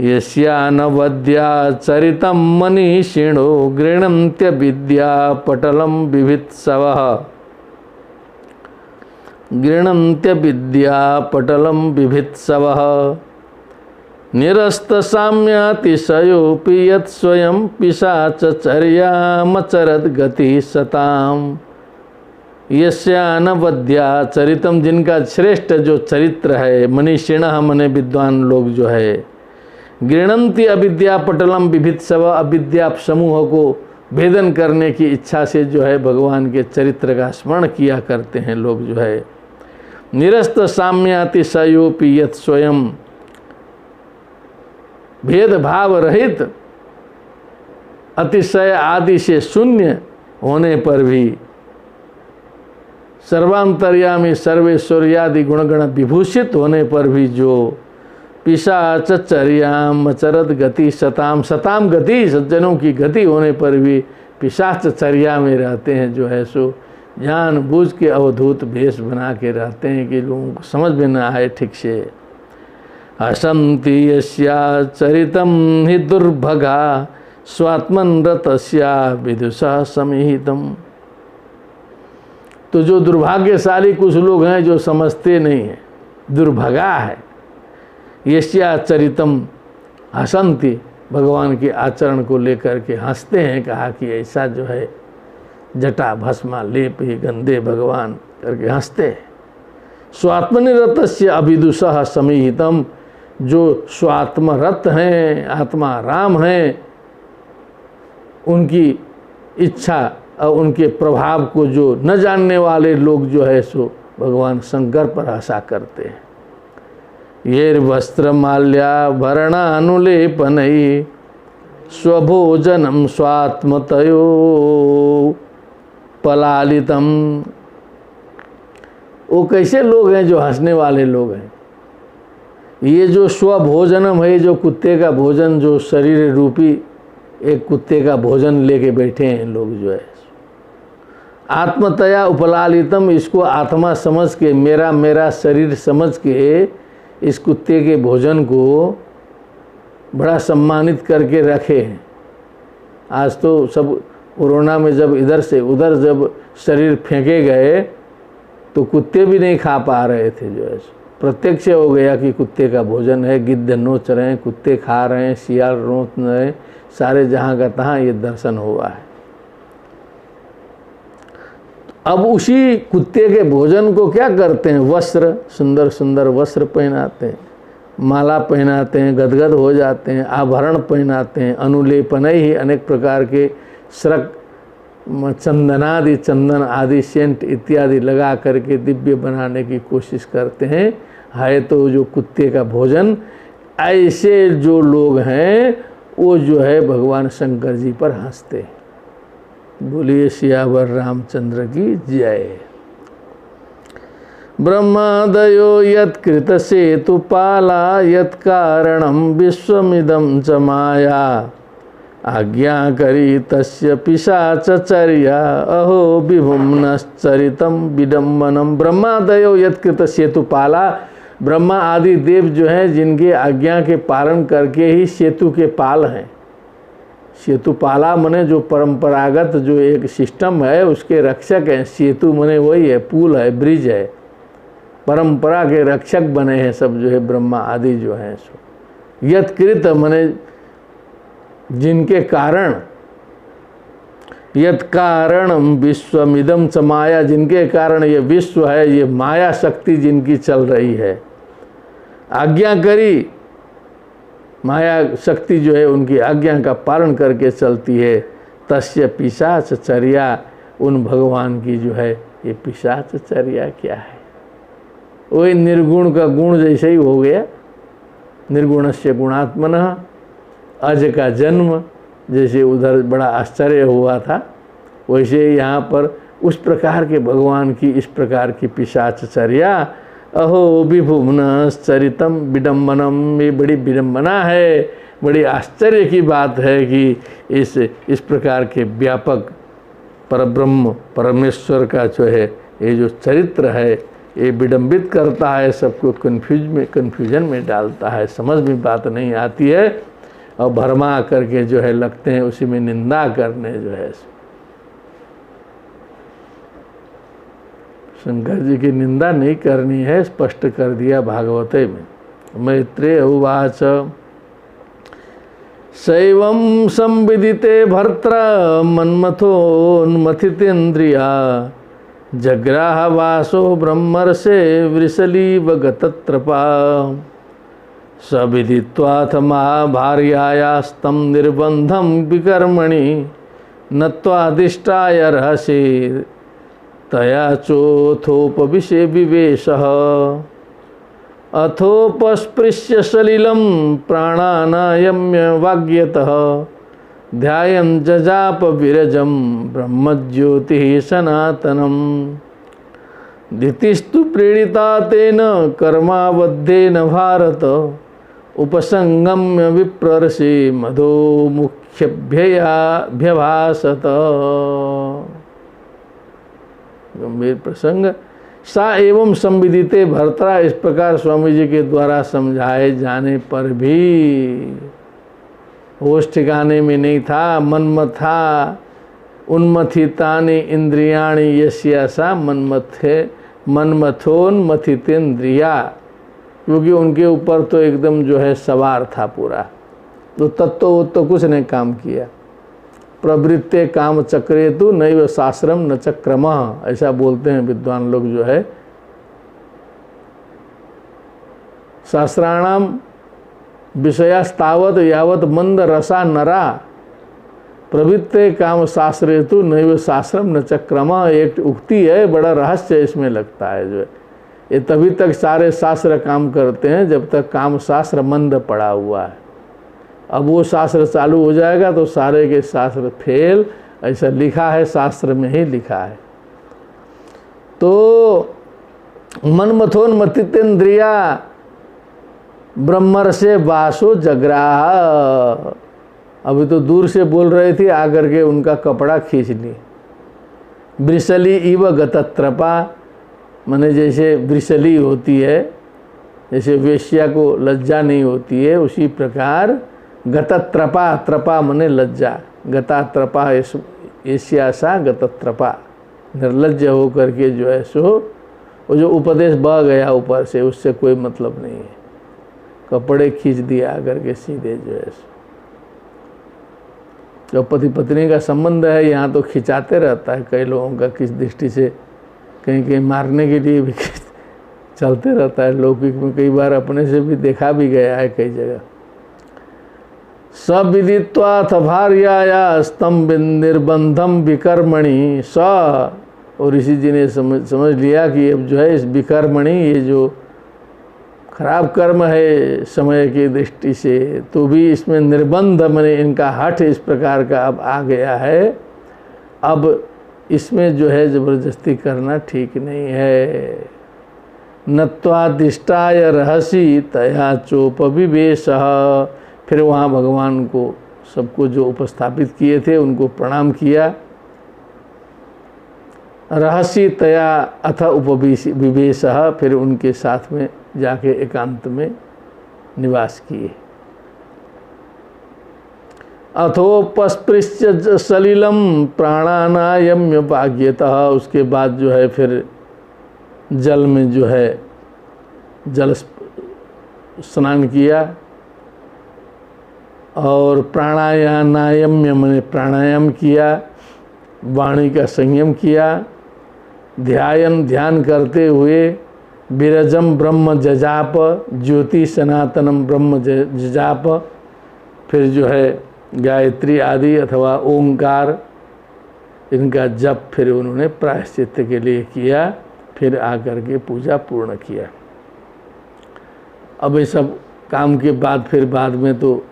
यस्यानवद्या चरितं मनीषिणो गृह्णन्त्य विद्या पटलं बिभित्सवः, गृह्णन्त्य विद्या पटलं बिभित्सवः, निरस्तसाम्यातिशयोऽपि यत् स्वयं पिशाचचर्यामचरद् गतिः सताम्। यस्यानवद्या चरितम, जिनका श्रेष्ठ जो चरित्र है, मनीषिणः मने विद्वान लोग जो है, गृह्णन्ति अविद्या पटलम बिभित्सव, अविद्या समूह को भेदन करने की इच्छा से जो है भगवान के चरित्र का स्मरण किया करते हैं लोग जो है। निरस्त साम्यातिशयोऽपि यत् स्वयं, भेदभाव रहित, अतिशय आदि से शून्य होने पर भी, सर्वांतर्यामी सर्वेश्वर्यादि गुणगण विभूषित होने पर भी जो पिशाचचर्याम चरद गति सताम, सताम गति, सज्जनों की गति होने पर भी पिशाचचर्या में रहते हैं जो है सो जानबूझ के अवधूत भेष बना के रहते हैं कि लोगों को समझ में न आए ठीक से। हसन्ति यस्या चरितं हि दुर्भगा स्वात्मन रतस्या विदुषा समिहितम्। तो जो दुर्भाग्यशाली कुछ लोग हैं जो समझते नहीं हैं, दुर्भगा है। यस्या चरितम हसन्ति, भगवान के आचरण को लेकर के हंसते हैं। कहा कि ऐसा जो है जटा भस्मा लेप ही गंदे भगवान करके हंसते हैं। स्वात्मनिरतस्य अभिदुषः समिहितम, जो स्वात्मरत हैं, आत्मा राम हैं, उनकी इच्छा और उनके प्रभाव को जो न जानने वाले लोग जो है सो भगवान शंकर पर आशा करते हैं। ये वस्त्रमाल्याभरणानुलेपनै स्वभोजनम स्वात्मतयो पलालितम। वो कैसे लोग हैं जो हंसने वाले लोग हैं? ये जो स्वभोजनम है, जो कुत्ते का भोजन, जो शरीर रूपी एक कुत्ते का भोजन लेके बैठे हैं लोग जो है, आत्मतया उपलालितम, इसको आत्मा समझ के, मेरा मेरा शरीर समझ के इस कुत्ते के भोजन को बड़ा सम्मानित करके रखे हैं। आज तो सब कोरोना में जब इधर से उधर जब शरीर फेंके गए तो कुत्ते भी नहीं खा पा रहे थे, जो है प्रत्यक्ष हो गया कि कुत्ते का भोजन है, गिद्ध नोच रहे हैं, कुत्ते खा रहे हैं, सियाल नोच रहे हैं, सारे जहाँ का तहाँ ये दर्शन हुआ है। अब उसी कुत्ते के भोजन को क्या करते हैं? वस्त्र, सुंदर सुंदर वस्त्र पहनाते हैं, माला पहनाते हैं, गदगद हो जाते हैं, आभरण पहनाते हैं, अनुलेपन ही अनेक प्रकार के श्रक, चंदनादि, चंदन आदि सेंट इत्यादि लगा करके दिव्य बनाने की कोशिश करते हैं। है तो जो कुत्ते का भोजन, ऐसे जो लोग हैं वो जो है भगवान शंकर जी पर हंसते हैं। बोलिए सियावर रामचंद्र की जय। ब्रह्मादयो यत्कृत सेतुपाला यत्कारणं विश्वमिदं च माया आज्ञाकरी तस्य पिशाचचर्या अहो विभुम्नश्चरितं विडम्बनम। ब्रह्मादयो यत्कृत सेतुपाला, ब्रह्मा आदि देव जो हैं जिनके आज्ञा के पालन करके ही सेतु के पाल हैं। सेतुपाला मने जो परंपरागत जो एक सिस्टम है उसके रक्षक हैं। सेतु मने वही है, पुल है, ब्रिज है, परंपरा के रक्षक बने हैं सब जो है ब्रह्मा आदि जो हैं। सो यत्कृत मने जिनके कारण, यत् कारण विश्वमिदं च माया, जिनके कारण ये विश्व है, ये माया शक्ति जिनकी चल रही है। आज्ञा करी, माया शक्ति जो है उनकी आज्ञा का पालन करके चलती है। तस्य पिशाचचर्या, उन भगवान की जो है ये पिशाचचर्या क्या है? वही निर्गुण का गुण जैसे ही हो गया, निर्गुणस्य गुणात्मनः, अज का जन्म जैसे उधर बड़ा आश्चर्य हुआ था, वैसे यहाँ पर उस प्रकार के भगवान की इस प्रकार की पिशाचचर्या। अहो विभुम्नश्चरितं विडम्बनम, ये बड़ी विडम्बना है, बड़ी आश्चर्य की बात है कि इस प्रकार के व्यापक परब्रह्म परमेश्वर का जो है ये जो चरित्र है ये विडम्बित करता है, सबको कन्फ्यूजन में डालता है, समझ में बात नहीं आती है और भरमा करके जो है लगते हैं उसी में निंदा करने। जो है शंकर जी की निंदा नहीं करनी है, स्पष्ट कर दिया भागवते में। मैत्रेय उवाच शैवं संविदिते भर्त्रा मन्मथोन्मथितेन्द्रिया जग्राह वासो ब्रह्मर्षे वृषलीव गतत्रपा स विदित्वाथ महाभार्यायास्तं निर्बन्धं विकर्मणि नत्वादिष्टाय रहसे तया चोथोपविशे विवेशः अथोपस्पृश्य सलिलं प्राणानायम्य वाग्यतः ध्यायन् जजाप विरजं ब्रह्मज्योतिः सनातनम् दितिस्तु प्रेरिता तेन कर्माबद्धेन भारत उपसंगम्य विप्रर्षि मधो मुख्यभ्यभासत। गंभीर प्रसंग। सा एवं संविदिते भर्त्रा, इस प्रकार स्वामी जी के द्वारा समझाए जाने पर भी होश ठिकाने में नहीं था। मन्मथा उन्मथितानि इंद्रियाणि यस्यासा मन्मथोन्मथितेन्द्रिया, क्योंकि उनके ऊपर तो एकदम जो है सवार था पूरा, तो तत्व तो कुछ नहीं काम किया। प्रवृत्ते काम चक्रे तु नैव शास्त्रम न चक्रमः, ऐसा बोलते हैं विद्वान लोग जो है। शास्त्राणाम विषयास्तावत यावत मंद रसा नरा प्रवृत्ते काम शास्त्रे तु नैव शास्त्रम न चक्रमः, एक उक्ति है, बड़ा रहस्य इसमें लगता है जो है। ये तभी तक सारे शास्त्र काम करते हैं जब तक काम शास्त्र मंद पड़ा हुआ है। अब वो शास्त्र चालू हो जाएगा तो सारे के शास्त्र फेल, ऐसा लिखा है, शास्त्र में ही लिखा है। तो मनमथोन्मथितेन्द्रिया ब्रह्मर से वासो जगराह। अभी तो दूर से बोल रहे थे, आकर के उनका कपड़ा खींच ली। वृषली इव गतत्रपा, माने जैसे वृषली होती है, जैसे वेश्या को लज्जा नहीं होती है, उसी प्रकार गतत्रपा, त्रपा माने लज्जा, गतात्रपा एशिया सा गतत्रपा, निर्लज्ज हो करके जो है सो वो जो उपदेश बह गया ऊपर से, उससे कोई मतलब नहीं है। कपड़े खींच दिया करके सीधे जो है सो, जो पति पत्नी का संबंध है यहाँ तो खिंचाते रहता है कई लोगों का, किस दृष्टि से कहीं कहीं मारने के लिए भी चलते रहता है। लौकिक में कई बार अपने से भी देखा भी गया है कई जगह। सविदित्वाथ भार्याया स्तंभ निर्बंधम विकर्मणि स, और ऋषि जी ने समझ लिया कि अब जो है इस विकर्मणि, ये जो खराब कर्म है समय की दृष्टि से, तो भी इसमें निर्बंध माने इनका हठ इस प्रकार का अब आ गया है। अब इसमें जो है जबरदस्ती करना ठीक नहीं है। नत्वादिष्टाय रहसी तया चोपविवेश, फिर वहाँ भगवान को सबको जो उपस्थापित किए थे उनको प्रणाम किया। रहस्य तया अथ उपविवेश, फिर उनके साथ में जाके एकांत में निवास किए। अथोपस्पृश्य सलिलम प्राणानायम्य भाग्यतः, उसके बाद जो है फिर जल में जो है जल स्नान किया और प्राणायानायम्य मैंने प्राणायाम किया, वाणी का संयम किया, ध्यान करते हुए विरजम ब्रह्म जजाप, ज्योति सनातनम ब्रह्म जजाप, फिर जो है गायत्री आदि अथवा ओंकार इनका जप फिर उन्होंने प्रायश्चित्त के लिए किया, फिर आकर के पूजा पूर्ण किया। अब ये सब काम के बाद फिर बाद में तो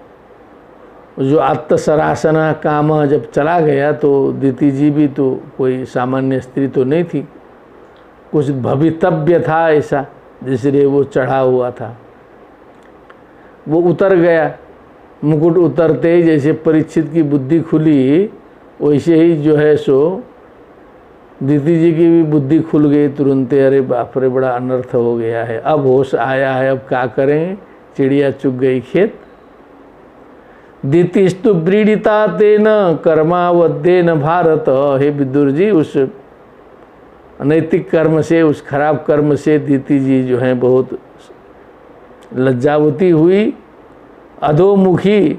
जो आत्मसरासना काम जब चला गया तो दीति जी भी तो कोई सामान्य स्त्री तो नहीं थी, कुछ भवितव्य था ऐसा, जिसलिए वो चढ़ा हुआ था। वो उतर गया, मुकुट उतरते ही जैसे परीक्षित की बुद्धि खुली, वैसे ही जो है सो दीति जी की भी बुद्धि खुल गई तुरंत। अरे बाप रे, बड़ा अनर्थ हो गया है, अब होश आया है, अब क्या करें, चिड़िया चुग गई खेत। दीतिस्तु व्रीडिता तेन कर्मावद्येन भारत, हे विदुर जी, उस अनैतिक कर्म से, उस खराब कर्म से दीति जी जो हैं बहुत लज्जावती हुई। अधोमुखी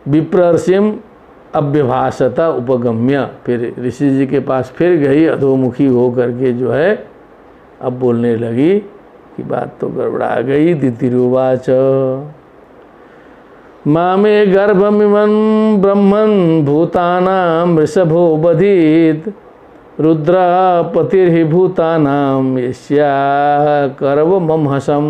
विप्रर्षिम अभ्यभाषता उपगम्य, फिर ऋषि जी के पास फिर गई, अधोमुखी हो करके जो है अब बोलने लगी कि बात तो गड़बड़ा गई। दितिरुवाच मामे गर्भमिमं ब्रह्मन् भूतानां वृषभो बधीत, रुद्रपतिर्हि भूतानां यस्या करवमहसम।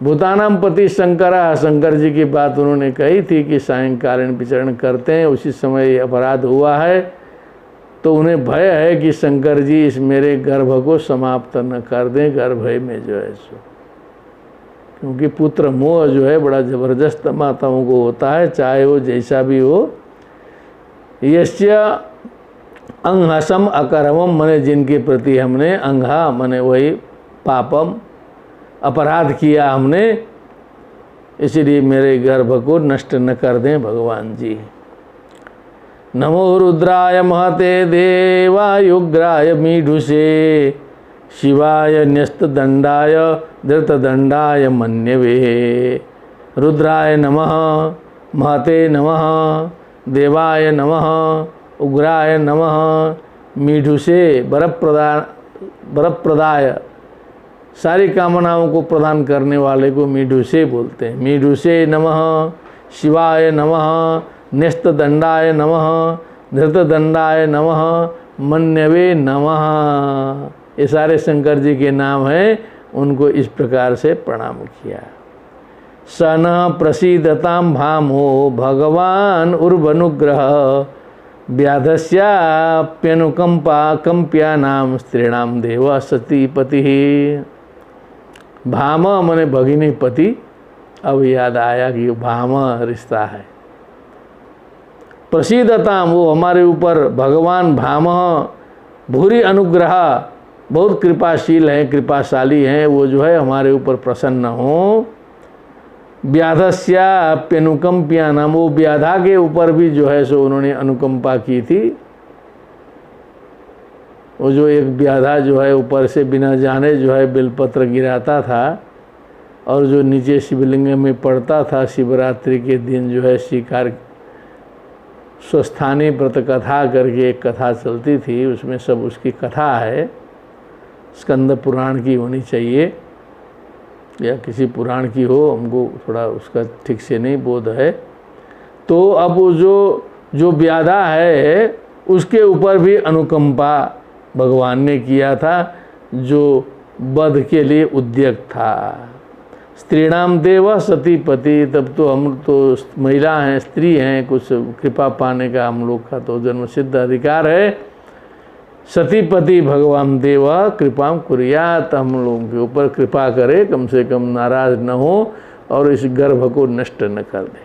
भूतानाम पति शंकरा, शंकर जी की बात उन्होंने कही थी कि सायंकालीन विचरण करते हैं, उसी समय ये अपराध हुआ है, तो उन्हें भय है कि शंकर जी इस मेरे गर्भ को समाप्त न कर दें, गर्भ में जो है सो, क्योंकि पुत्र मोह जो है बड़ा जबरदस्त माताओं को होता है, चाहे वो जैसा भी हो। यस्य अंहसम अकरमम, मने जिनके प्रति हमने अंहा मने वही पापम अपराध किया हमने, इसलिए मेरे गर्भ को नष्ट न कर दें भगवान जी। नमो रुद्राय महते देवायुग्राय मीढुषे, शिवाय न्यस्तदंडाय धृतदंडाय मन्यवे। रुद्राय नमः, महते नमः, देवाय नमः, उग्राय नमः, मीढुषे वरप्रदाय, सारी कामनाओं को प्रदान करने वाले को मीढुषे बोलते हैं। मीढुषे नमः, शिवाय नमः, न्यस्तदंडाय नमः, धृतदंडाय नमः, मन्यवे नमः। ये सारे शंकर जी के नाम हैं, उनको इस प्रकार से प्रणाम किया। स न प्रसीदतां भामो भगवान उर्वनुग्रह, व्याधस्याप्यनुकंपा कंप्यानाम स्त्रीणाम देव सतीपति। भाम मने भगिनी पति, अब याद आया कि भाम रिश्ता है। प्रसीदताम, वो हमारे ऊपर भगवान भाम भूरी अनुग्रह, बहुत कृपाशील हैं, कृपाशाली हैं, वो जो है हमारे ऊपर प्रसन्न हो। व्याधस्याप्यनुकंप्या नाम, वो व्याधा के ऊपर भी जो है सो उन्होंने अनुकंपा की थी। वो जो एक व्याधा जो है ऊपर से बिना जाने जो है बेलपत्र गिराता था और जो नीचे शिवलिंग में पड़ता था, शिवरात्रि के दिन जो है शिकार स्वस्थानी व्रत कथा करके एक कथा चलती थी, उसमें सब उसकी कथा है। स्कंद पुराण की होनी चाहिए या किसी पुराण की हो, हमको थोड़ा उसका ठीक से नहीं बोध है। तो अब वो जो व्याधा है उसके ऊपर भी अनुकंपा भगवान ने किया था, जो वध के लिए उद्यत था। स्त्रीणाम देव सतीपति, तब तो हम तो महिला हैं, स्त्री हैं, कुछ कृपा पाने का हम लोग का तो जन्म सिद्ध अधिकार है। सतीपति भगवान देव कृपा कुर्यात, हम लोगों के ऊपर कृपा करे, कम से कम नाराज न हो और इस गर्भ को नष्ट न कर दे।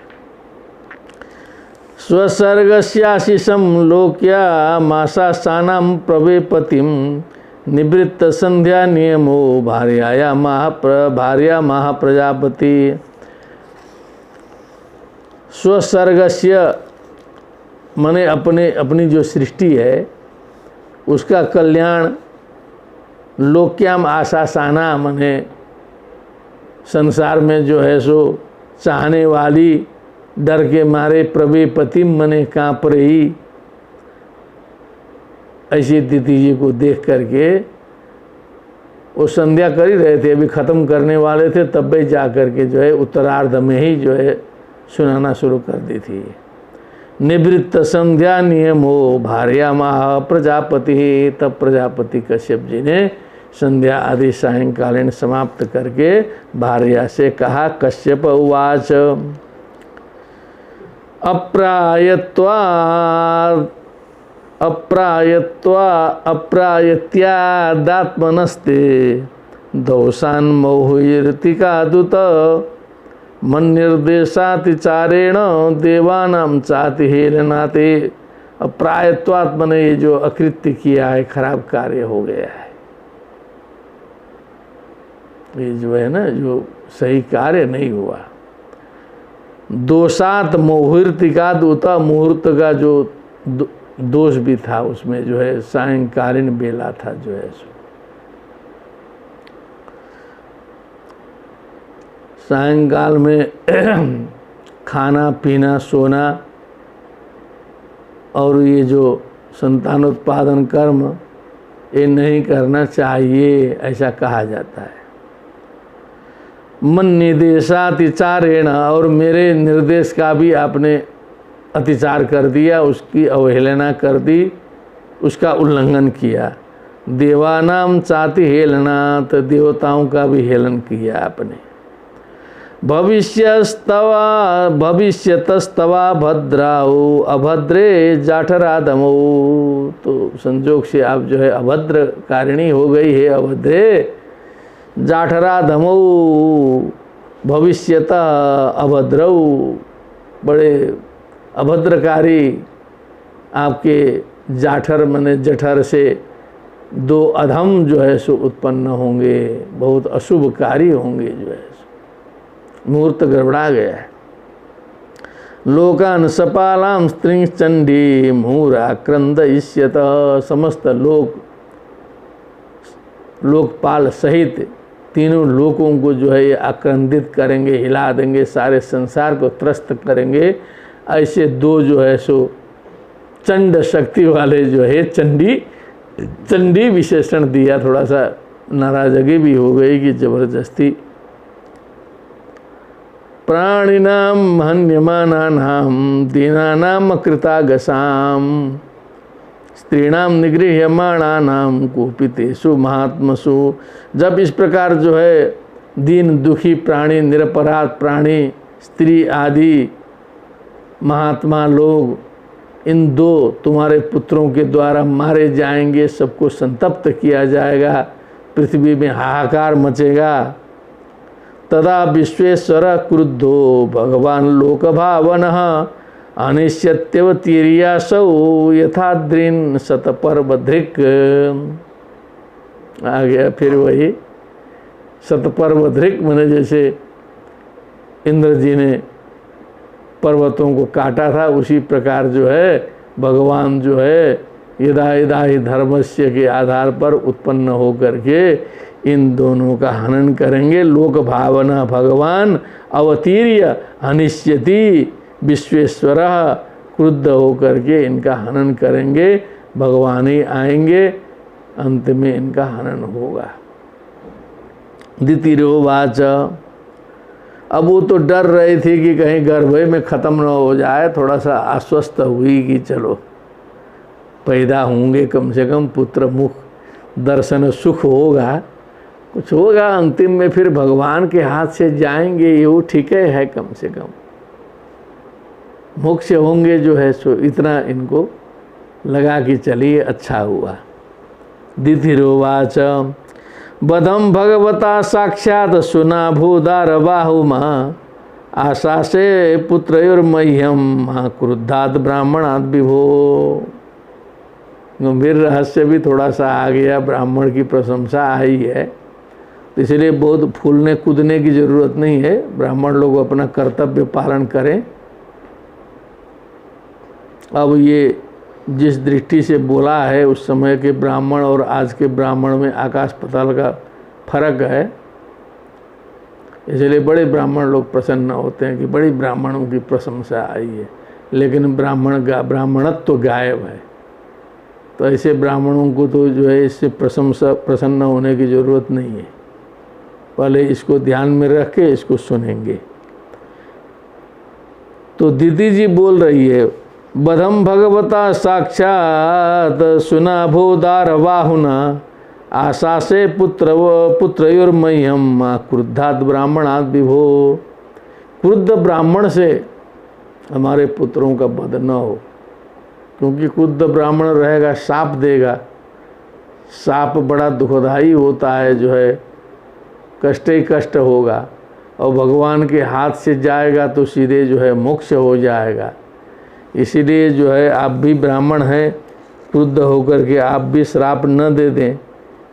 स्वसर्गस्याशिषं लोक्या मासासानां प्रवेपतिं निवृत्त संध्या नियमो भार्या महाप्रजापति। स्वसर्गस्य मने अपनी जो सृष्टि है उसका कल्याण, लोक्याम आशासाना मने संसार में जो है सो चाहने वाली, डर के मारे प्रवेपतिम मने काँप रही, ऐसी दीदी जी को देख करके वो संध्या कर ही रहे थे, अभी ख़त्म करने वाले थे, तब भी जा कर के जो है उत्तरार्ध में ही जो है सुनाना शुरू कर दी थी। निवृत्त संध्या नियमो भार्या महा प्रजापति, तब प्रजापति कश्यप जी ने संध्या आदि सायंकालीन समाप्त करके भार्या से कहा। कश्यप उवाच अप्रायत्यादात्मनस्ते दोषान् मोहयिर्तिकादुत मन्निर्देशातिचारेण देवानां चाति हेलनाते। अप्रायत्वात्म ने ये जो अकृत्य किया है, खराब कार्य हो गया है, ये जो है ना, जो सही कार्य नहीं हुआ। दोषात मुहूर्तिकाद उता, मुहूर्त का जो दोष भी था उसमें जो है, सायंकालीन बेला था जो है सो। सायंकाल में खाना पीना सोना और ये जो संतानोत्पादन कर्म ये नहीं करना चाहिए, ऐसा कहा जाता है। मन निर्देशातिचारेण, और मेरे निर्देश का भी आपने अतिचार कर दिया, उसकी अवहेलना कर दी, उसका उल्लंघन किया। देवानाम चाति हेलना, तो देवताओं का भी हेलन किया आपने। भविष्यतस्तवा भद्राओ अभद्रे जाठराधमो, तो संजोग से आप जो है अभद्र कारिणी हो गई है, अभद्रे जाठराधमो भविष्यत अभद्रौ, बड़े अभद्रकारी आपके जाठर मने जठर से दो अधम जो है सो उत्पन्न होंगे, बहुत अशुभकारी होंगे जो है। मुहूर्त गड़बड़ा गया है। लोकान सपालाम स्त्रिंग चंडी मुहूराक्रंद इष्यत, समस्त लोकपाल सहित तीनों लोकों को जो है ये आक्रंदित करेंगे, हिला देंगे, सारे संसार को त्रस्त करेंगे। ऐसे दो जो है सो चंड शक्ति वाले जो है, चंडी विशेषण दिया, थोड़ा सा नाराजगी भी हो गई कि जबरदस्ती। प्राणिनाम हन्यमानानाम दीनानाम कृतागसाम स्त्रीणाम निगृह्यमाणानाम कुपितेषु महात्मसु। जब इस प्रकार जो है दीन दुखी प्राणी, निरपराध प्राणी, स्त्री आदि महात्मा लोग इन दो तुम्हारे पुत्रों के द्वारा मारे जाएंगे, सबको संतप्त किया जाएगा, पृथ्वी में हाहाकार मचेगा। तदा विश्वेश्वर क्रुद्धो भगवान लोकभावनः अनिश्यत्यवतीर्यासौ यथाद्रीन शतपर्वधृक्। आ गया फिर वही शतपर्वधृक्, मैंने जैसे इंद्र जी ने पर्वतों को काटा था, उसी प्रकार जो है भगवान जो है यदा यदा ही धर्मस्य के आधार पर उत्पन्न होकर के इन दोनों का हनन करेंगे। लोक भावना भगवान अवतीर्य हनिष्यति विश्वेश्वर, क्रुद्ध होकर के इनका हनन करेंगे, भगवान ही आएंगे, अंत में इनका हनन होगा। दितिरोवाच, अब वो तो डर रही थी कि कहीं गर्भ में ख़त्म न हो जाए, थोड़ा सा आश्वस्त हुई कि चलो पैदा होंगे, कम से कम पुत्र मुख दर्शन सुख होगा, कुछ होगा, अंतिम में फिर भगवान के हाथ से जाएंगे, ये वो ठीक है कम से कम मोक्ष होंगे जो है सो, इतना इनको लगा कि चलिए अच्छा हुआ। दितिरोवाच बधम भगवता साक्षात सुना भूदार बाहुमा आशा से पुत्रयोर्मह्यम क्रुद्धात ब्राह्मणात विभो। गंभीर रहस्य भी थोड़ा सा आ गया, ब्राह्मण की प्रशंसा आई है, इसलिए बहुत फूलने कूदने की जरूरत नहीं है, ब्राह्मण लोग अपना कर्तव्य पालन करें। अब ये जिस दृष्टि से बोला है, उस समय के ब्राह्मण और आज के ब्राह्मण में आकाश पाताल का फर्क है, इसलिए बड़े ब्राह्मण लोग प्रसन्न होते हैं कि बड़ी ब्राह्मणों की प्रशंसा आई है, लेकिन ब्राह्मणत्व तो गायब है। तो ऐसे ब्राह्मणों को तो जो है इससे प्रसन्न होने की ज़रूरत नहीं है, पहले इसको ध्यान में रख के इसको सुनेंगे। तो दीदी जी बोल रही है, बधम भगवता साक्षात सुना भूदार बाहुना आशा से पुत्रयोर्मह्यम क्रुद्धात ब्राह्मणात विभो। क्रुद्ध ब्राह्मण से हमारे पुत्रों का वध न हो, क्योंकि क्रुद्ध ब्राह्मण रहेगा शाप देगा, शाप बड़ा दुखदाई होता है, जो है कष्ट ही कष्ट होगा, और भगवान के हाथ से जाएगा तो सीधे जो है मोक्ष हो जाएगा। इसीलिए जो है आप भी ब्राह्मण हैं, क्रुद्ध होकर के आप भी श्राप न दे दें,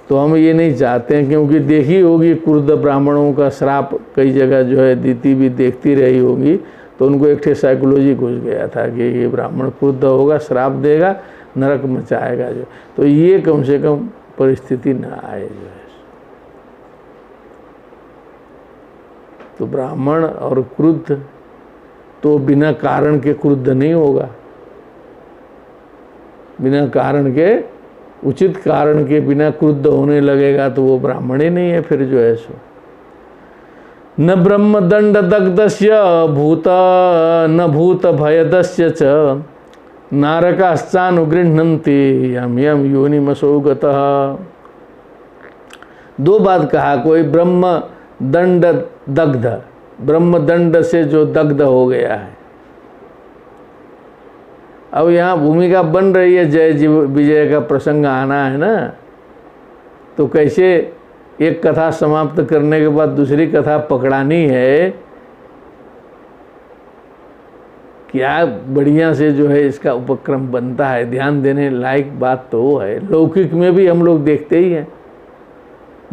तो हम ये नहीं चाहते हैं, क्योंकि देखी होगी क्रुद्ध ब्राह्मणों का श्राप कई जगह जो है दीदी भी देखती रही होगी, तो उनको एक ठे साइकोलॉजी घुस गया था कि ये ब्राह्मण क्रुद्ध होगा, श्राप देगा, नरक मचाएगा जो, तो ये कम से कम परिस्थिति न आए जो है। तो ब्राह्मण और क्रुद्ध तो बिना कारण के क्रुद्ध नहीं होगा, बिना कारण के, उचित कारण के बिना क्रुद्ध होने लगेगा तो वो ब्राह्मण ही नहीं है फिर जो है सो। न ब्रह्म दंड दग्धस्य भूत न भूत भयदस्य च नारकाश्चानुगृह्णन्ति यम यम योनिमसो गतः। दो बात कहा, कोई ब्रह्म दंड दग्ध, ब्रह्मदंड से जो दग्ध हो गया है। अब यहाँ भूमिका बन रही है, जय जीव विजय का प्रसंग आना है ना, तो कैसे एक कथा समाप्त करने के बाद दूसरी कथा पकड़ानी है, क्या बढ़िया से जो है इसका उपक्रम बनता है। ध्यान देने लायक बात तो वो है, लौकिक में भी हम लोग देखते ही हैं,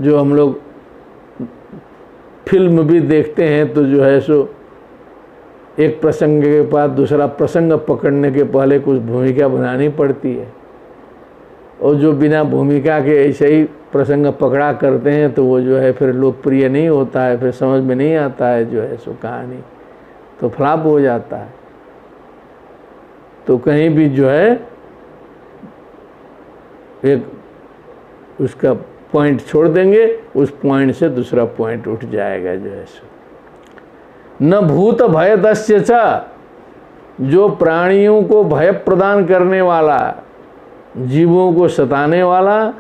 जो हम लोग फिल्म भी देखते हैं, तो जो है सो एक प्रसंग के बाद दूसरा प्रसंग पकड़ने के पहले कुछ भूमिका बनानी पड़ती है, और जो बिना भूमिका के ऐसे ही प्रसंग पकड़ा करते हैं तो वो जो है फिर लोकप्रिय नहीं होता है, फिर समझ में नहीं आता है जो है सो कहानी, तो फ्लॉप हो जाता है। तो कहीं भी जो है एक उसका पॉइंट छोड़ देंगे, उस पॉइंट से दूसरा पॉइंट उठ जाएगा जो है सो। न भूत भय दस्य च, जो प्राणियों को भय प्रदान करने वाला, जीवों को सताने वाला,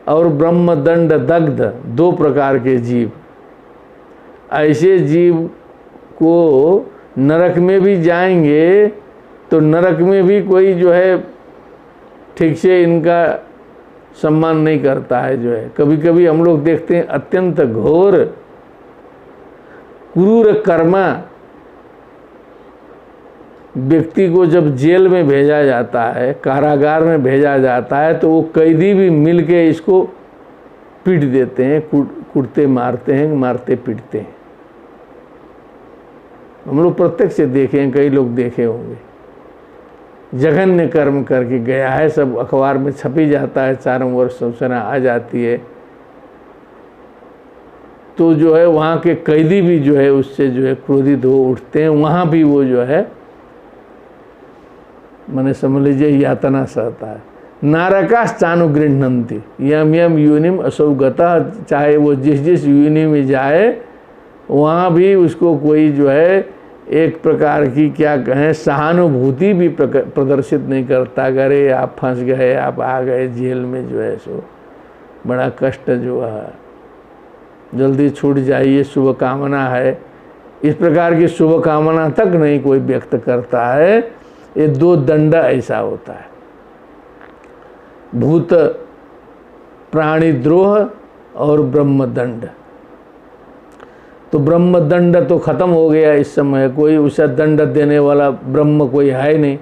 और ब्रह्म दंड दग्ध, दो प्रकार के जीव, ऐसे जीव को नरक में भी जाएंगे तो नरक में भी कोई जो है ठीक से इनका सम्मान नहीं करता है। जो है कभी कभी हम लोग देखते हैं अत्यंत घोर क्रूर कर्मा व्यक्ति को जब जेल में भेजा जाता है, कारागार में भेजा जाता है, तो वो कैदी भी मिल के इसको पीट देते हैं, कूटते मारते हैं, मारते पीटते हैं। हम लोग प्रत्यक्ष से देखे हैं, कई लोग देखे होंगे। जघन्य कर्म करके गया है, सब अखबार में छपी जाता है, चारों ओर सूचना आ जाती है। तो जो है वहाँ के कैदी भी जो है उससे जो है क्रोधित हो उठते हैं। वहाँ भी वो जो है मैंने समझ लीजिए यातना सहता है। नारकाश्चानुगृह्णन्ति यम यम योनिम असौ गतः, चाहे वो जिस जिस योनि में जाए वहाँ भी उसको कोई जो है एक प्रकार की क्या कहें सहानुभूति भी प्रदर्शित नहीं करता। अरे आप फंस गए, आप आ गए जेल में, जो है सो बड़ा कष्ट जो है, जल्दी छूट जाइए, शुभकामना है, इस प्रकार की शुभकामना तक नहीं कोई व्यक्त करता है। ये दो दंड ऐसा होता है, भूत प्राणी द्रोह और ब्रह्मदंड। तो ब्रह्मदंड तो खत्म हो गया इस समय, कोई उसे दंड देने वाला ब्रह्म कोई है नहीं,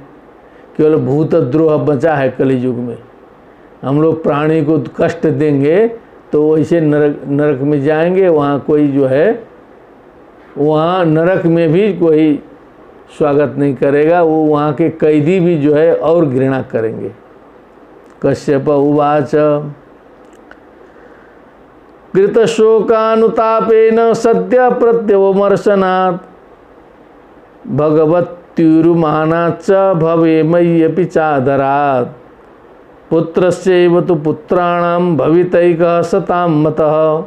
केवल भूत द्रोह बचा है कलयुग में। हम लोग प्राणी को कष्ट देंगे तो वैसे नरक में जाएंगे, वहाँ कोई जो है वहाँ नरक में भी कोई स्वागत नहीं करेगा, वो वहाँ के कैदी भी जो है और घृणा करेंगे। कश्यप उवाच कृतशोकानुतापेन सद्य प्रत्यवमर्शनात् भगवत्युरुमानाच्च भवे मय्यपि चादरात् पुत्रस्यैव तु पुत्राणां भवितैकः सतां मतः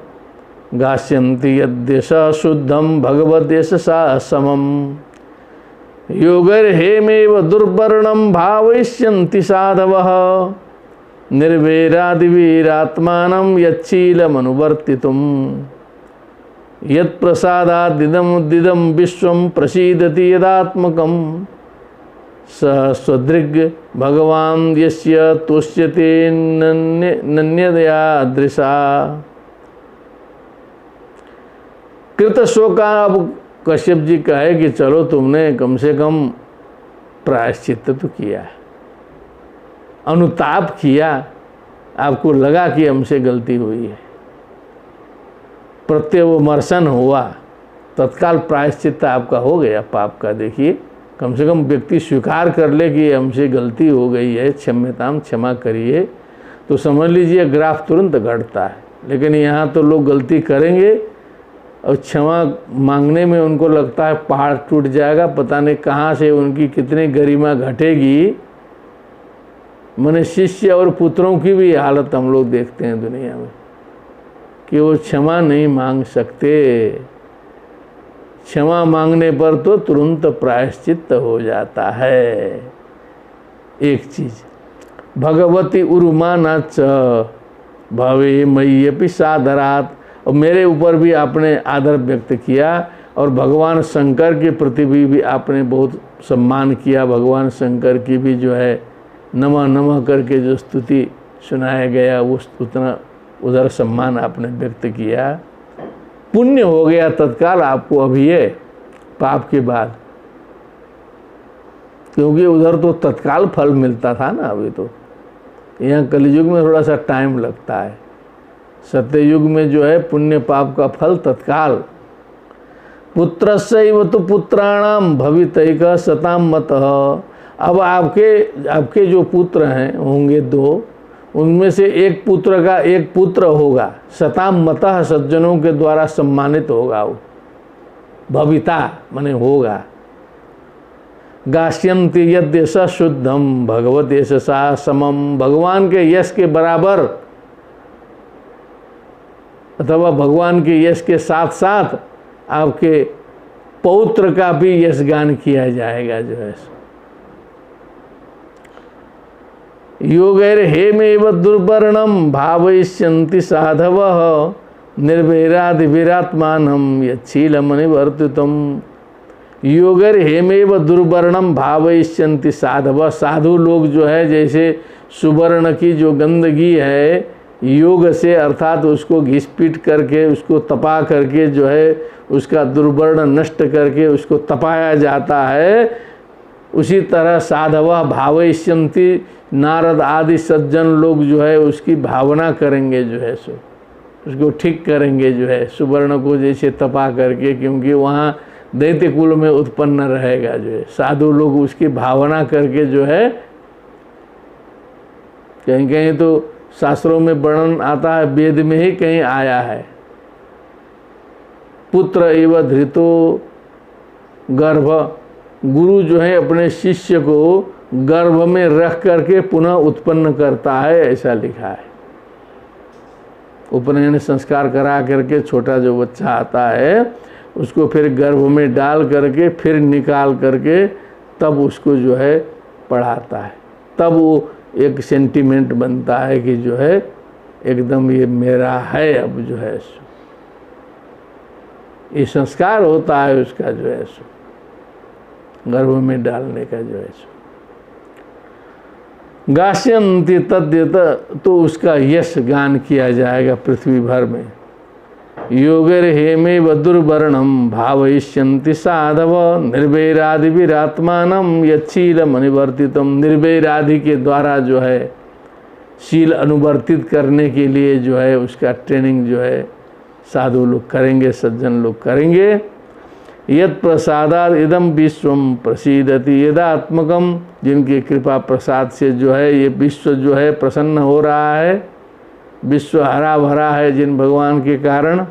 गास्यन्ति यद्यश शुद्धं भगवद्यशसा समम् योगैर्हेमेव दुर्वर्णं भावयिष्यन्ति साधवः निर्वैरादिवीरात्मानं यच्छीलमनुवर्तितुं यत्प्रसादादिदं विश्वं प्रसीदति यदात्मकं स स्वदृग् भगवान् यस्य तुष्यते नन्यदया दृशा। कृतशोका, अब कश्यप जी कहे कि चलो तुमने कम से कम प्रायश्चित्त तो किया, अनुताप किया, आपको लगा कि हमसे गलती हुई है, प्रत्यवमर्शन हुआ, तत्काल प्रायश्चित्त आपका हो गया पाप का। देखिए कम से कम व्यक्ति स्वीकार कर ले कि हमसे गलती हो गई है, क्षम्यताम, क्षमा करिए, तो समझ लीजिए ग्राफ तुरंत घटता है। लेकिन यहाँ तो लोग गलती करेंगे और क्षमा मांगने में उनको लगता है पहाड़ टूट जाएगा, पता नहीं कहाँ से उनकी कितनी गरिमा घटेगी। माने शिष्य और पुत्रों की भी हालत हम लोग देखते हैं दुनिया में कि वो क्षमा नहीं मांग सकते। क्षमा मांगने पर तो तुरंत प्रायश्चित्त हो जाता है। एक चीज, भगवती उरुमानाच भवे मय्यपि सादरात्, और मेरे ऊपर भी आपने आदर व्यक्त किया और भगवान शंकर के प्रति भी आपने बहुत सम्मान किया। भगवान शंकर की भी जो है नमः नमः करके जो स्तुति सुनाया गया, वो उतना उधर सम्मान आपने व्यक्त किया। पुण्य हो गया तत्काल आपको अभी ये पाप के बाद, क्योंकि उधर तो तत्काल फल मिलता था ना, अभी तो यहाँ कलयुग में थोड़ा सा टाइम लगता है। सत्ययुग में जो है पुण्य पाप का फल तत्काल। पुत्रस्यैव तु पुत्राणां भवितैकः सतां मतः, अब आपके जो पुत्र हैं होंगे दो, उनमें से एक पुत्र का एक पुत्र होगा, सतां मतः, सज्जनों के द्वारा सम्मानित होगा वो, भविता माने होगा। गास्यन्ति यद्यश शुद्धम भगवत यशसा समम, भगवान के यश के बराबर अथवा भगवान के यश के साथ साथ आपके पौत्र का भी यश गान किया जाएगा। जो है योगैर्हेमेव दुर्वर्णं भावयिष्यन्ति साधवः निर्वैरादिवीरात्मानं यच्छीलमनिवर्तितं योगर हेमेव दुर्वर्णम भावयिष्यन्ति साधव। साधु लोग जो है जैसे सुवर्ण की जो गंदगी है योग से अर्थात उसको घिस-पीट करके उसको तपा करके जो है उसका दुर्वर्ण नष्ट करके उसको तपाया जाता है, उसी तरह साधव भावयिष्यन्ति, नारद आदि सज्जन लोग जो है उसकी भावना करेंगे, जो है सो उसको ठीक करेंगे, जो है सुवर्ण को जैसे तपा करके, क्योंकि वहाँ दैत्य कुल में उत्पन्न रहेगा। जो है साधु लोग उसकी भावना करके जो है, कहीं कहीं तो शास्त्रों में वर्णन आता है, वेद में ही कहीं आया है, पुत्र एव धृतो गर्भ, गुरु जो है अपने शिष्य को गर्भ में रख करके पुनः उत्पन्न करता है, ऐसा लिखा है। उपनयन संस्कार करा करके छोटा जो बच्चा आता है उसको फिर गर्भ में डाल करके फिर निकाल करके तब उसको जो है पढ़ाता है, तब वो एक सेंटिमेंट बनता है कि जो है एकदम ये मेरा है। अब जो है सो ये संस्कार होता है उसका, जो है सो गर्भ में डालने का, जो है सो गास्यन्ति तद्यत, तो उसका यश गान किया जाएगा पृथ्वी भर में। योगर हेमेव दुर्वर्णम भावयिष्यन्ति साधव निर्वैरादिभिरात्मानं यच्छीलम अनुवर्तितम। निर्वैरादि के द्वारा जो है शील अनुवर्तित करने के लिए जो है उसका ट्रेनिंग जो है साधु लोग करेंगे, सज्जन लोग करेंगे। यत् प्रसादाद इदम विश्वम प्रसीदति यदात्मकम, जिनकी कृपा प्रसाद से जो है ये विश्व जो है प्रसन्न हो रहा है, विश्व हरा भरा है जिन भगवान के कारण।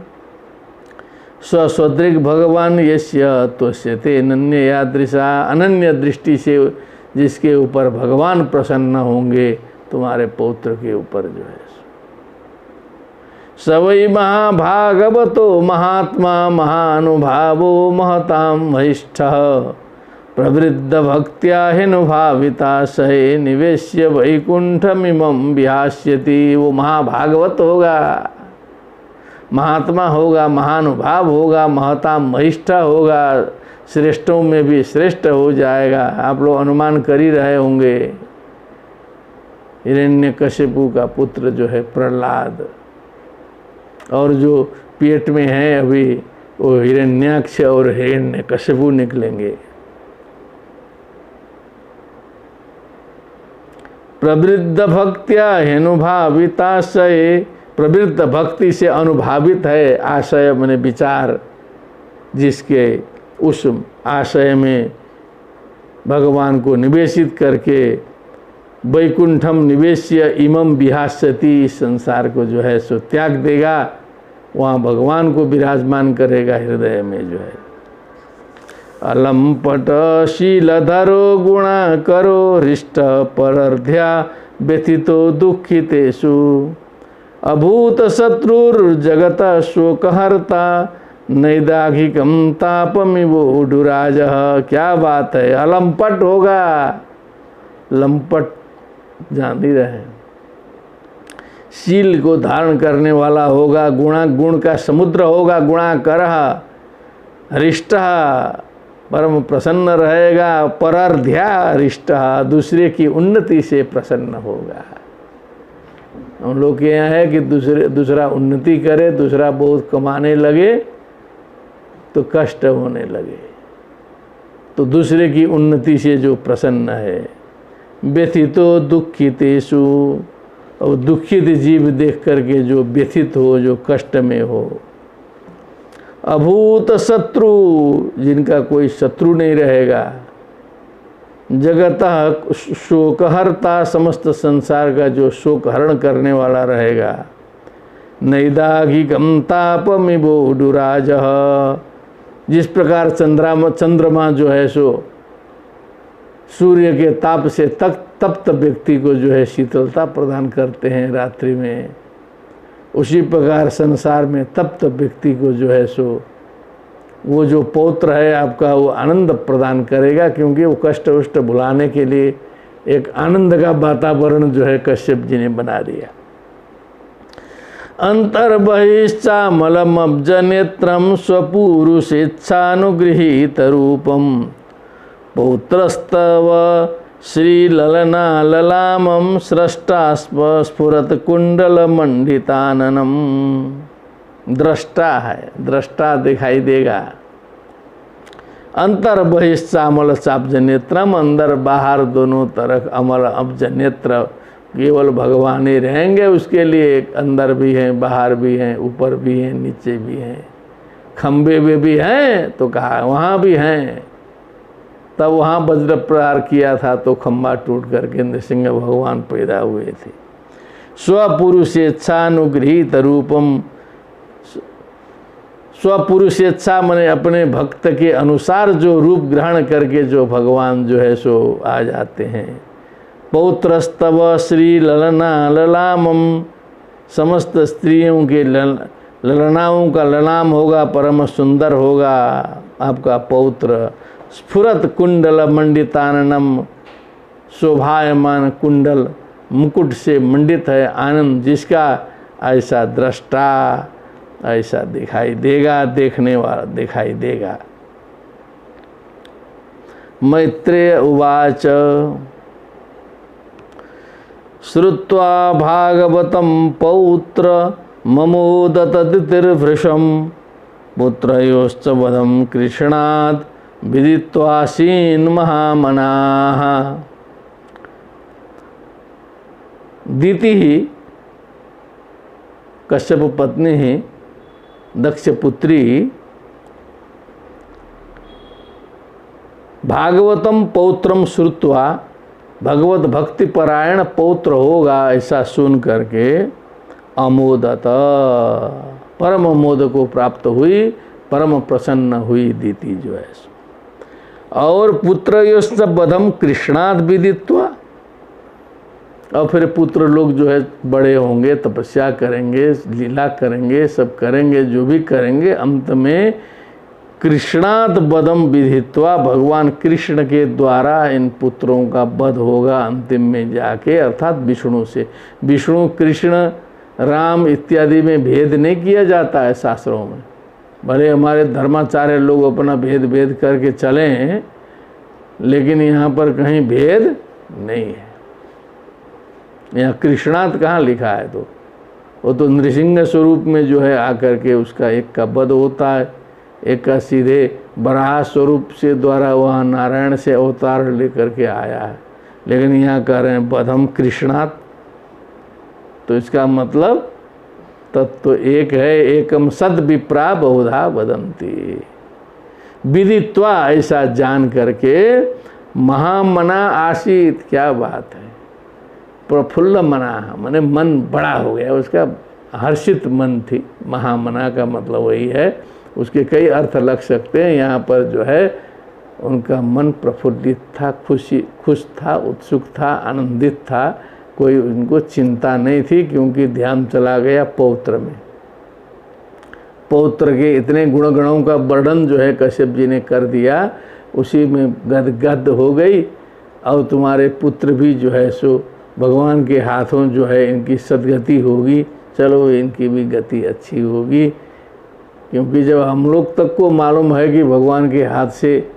स्वसदृक् भगवान यस्य त्वस्यते अनन्य यादृशा, अनन्य दृष्टि से जिसके ऊपर भगवान प्रसन्न होंगे तुम्हारे पौत्र के ऊपर, जो है सवै महाभागवतो महात्मा महानुभावो महतां वहिष्ठः प्रवृद्ध भक्त्या हेनुभाविता सहे निवेश्य वैकुंठमिमं विहास्यति। वो महाभागवत होगा, महात्मा होगा, महानुभाव होगा, महतां वहिष्ठ होगा, श्रेष्ठों में भी श्रेष्ठ हो जाएगा। आप लोग अनुमान कर ही रहे होंगे, हिरण्यकशिपु का पुत्र जो है प्रहलाद, और जो पेट में है अभी वो हिरण्याक्ष और हिरण्यकशिपु निकलेंगे। प्रवृद्ध भक्त्या हेनुभाविताशय, प्रवृद्ध भक्ति से अनुभावित है, आशय माने विचार, जिसके उस आशय में भगवान को निवेशित करके वैकुंठम निवेश्य इमं विहास्यति, इस संसार को जो है सो त्याग देगा, वहाँ भगवान को विराजमान करेगा हृदय में। जो है अलम्पट शीलधरो गुणा करो हृष्ट परर्ध्या व्यथितो दुखितेषु अभूत शत्रुर्जगत शोकहर्ता नैदाघिकम तापमिवोढुराज। क्या बात है, अलम्पट होगा, लंपट जान ही रहे, शील को धारण करने वाला होगा, गुण का समुद्र होगा, गुणाकरः हृष्टः परम प्रसन्न रहेगा, परर्ध्या हृष्टः दूसरे की उन्नति से प्रसन्न होगा। हम लोग के यहाँ है कि दूसरा उन्नति करे, दूसरा बहुत कमाने लगे तो कष्ट होने लगे, तो दूसरे की उन्नति से जो प्रसन्न है। व्यथितो दुखितेषु, और दुखित जीव देख करके जो व्यथित हो, जो कष्ट में हो। अभूत शत्रु, जिनका कोई शत्रु नहीं रहेगा। जगतः शोकहर्ता, समस्त संसार का जो शोक हरण करने वाला रहेगा। नैदाघिकं तापमिवोढुराजः, जिस प्रकार चंद्रमा जो है सो सूर्य के ताप से तप्त व्यक्ति को जो है शीतलता प्रदान करते हैं रात्रि में, उसी प्रकार संसार में तप्त व्यक्ति को जो है सो वो जो पौत्र है आपका वो आनंद प्रदान करेगा, क्योंकि वो कष्ट उष्ट भुलाने के लिए एक आनंद का वातावरण जो है कश्यप जी ने बना दिया। अंतर्बहिश्चामलमब्जनेत्रं स्वपुरुषेच्छानुगृहीतरूपं पौत्रस्तव श्रीललनाललामं स्रष्टा स्फुरत्कुण्डलमण्डिताननम। दृष्टा है, दृष्टा दिखाई देगा। अंतर बहिश्चामल चाब्ज नेत्रम, अंदर बाहर दोनों तरफ अमल अब्ज नेत्र केवल भगवान ही रहेंगे। उसके लिए अंदर भी हैं, बाहर भी हैं, ऊपर भी हैं, नीचे भी हैं, खम्बे में भी हैं तो कहा वहाँ भी हैं। तब वहाँ वज्र प्रहार किया था तो खम्बा टूट करके नृसिंह भगवान पैदा हुए थे। स्वपुरुषेच्छानुगृहीत रूपम, स्वपुरुषेच्छा माने अपने भक्त के अनुसार जो रूप ग्रहण करके जो भगवान जो है सो आ जाते हैं। पौत्रस्तव श्री ललना ललामम, समस्त स्त्रियों के ललनाओं का ललाम होगा, परम सुंदर होगा आपका पौत्र। स्फुरत कुंडल मंडिताननम, शोभायमान कुंडल मुकुट से मंडित है आनंद जिसका, ऐसा दृष्टा ऐसा दिखाई देगा, देखने वाला दिखाई देगा। मैत्रेय उवाच श्रुत्वा भागवतं पौत्र ममोदत दितिर्भृशं, पुत्रयोश्च वधं कृष्णात् विदित्वासीन् महामनाः। दीति ही कश्यप पत्नी ही दक्ष पुत्री भागवतम पौत्रम श्रुत्वा, भगवत भक्ति परायण पौत्र होगा ऐसा सुन करके अमोदत, परम मोद को प्राप्त हुई, परम प्रसन्न हुई दीति जो है। और पुत्रयोश्च वधम कृष्णात् विदित्वा, और फिर पुत्र लोग जो है बड़े होंगे, तपस्या करेंगे, लीला करेंगे, सब करेंगे, जो भी करेंगे, अंत में कृष्णात् वधम विदित्वा, भगवान कृष्ण के द्वारा इन पुत्रों का वध होगा अंतिम में जाके, अर्थात विष्णु से। विष्णु कृष्ण राम इत्यादि में भेद नहीं किया जाता है शास्त्रों में। भले हमारे धर्माचार्य लोग अपना भेद भेद करके चले हैं, लेकिन यहाँ पर कहीं भेद नहीं है। यहाँ कृष्णात कहाँ लिखा है? तो वो तो नृसिंह स्वरूप में जो है आकर के उसका एक का वध होता है, एक का सीधे बराह स्वरूप से द्वारा वहाँ नारायण से अवतार लेकर के आया है। लेकिन यहाँ कह रहे हैं वधम कृष्णात, तो इसका मतलब तत्व एक है। एकम सद विप्रा बहुधा वदंती, विदित्वा ऐसा जान करके महामना आसीत, क्या बात है, प्रफुल्ल मना माने मन बड़ा हो गया उसका, हर्षित मन थी। महामना का मतलब वही है, उसके कई अर्थ लग सकते हैं। यहाँ पर जो है उनका मन प्रफुल्लित था, खुश था, उत्सुक था, आनंदित था, कोई उनको चिंता नहीं थी, क्योंकि ध्यान चला गया पौत्र में। पौत्र के इतने गुणगणों का वर्णन जो है कश्यप जी ने कर दिया, उसी में गदगद हो गई। और तुम्हारे पुत्र भी जो है सो भगवान के हाथों जो है इनकी सदगति होगी, चलो इनकी भी गति अच्छी होगी। क्योंकि जब हम लोग तक को मालूम है कि भगवान के हाथ से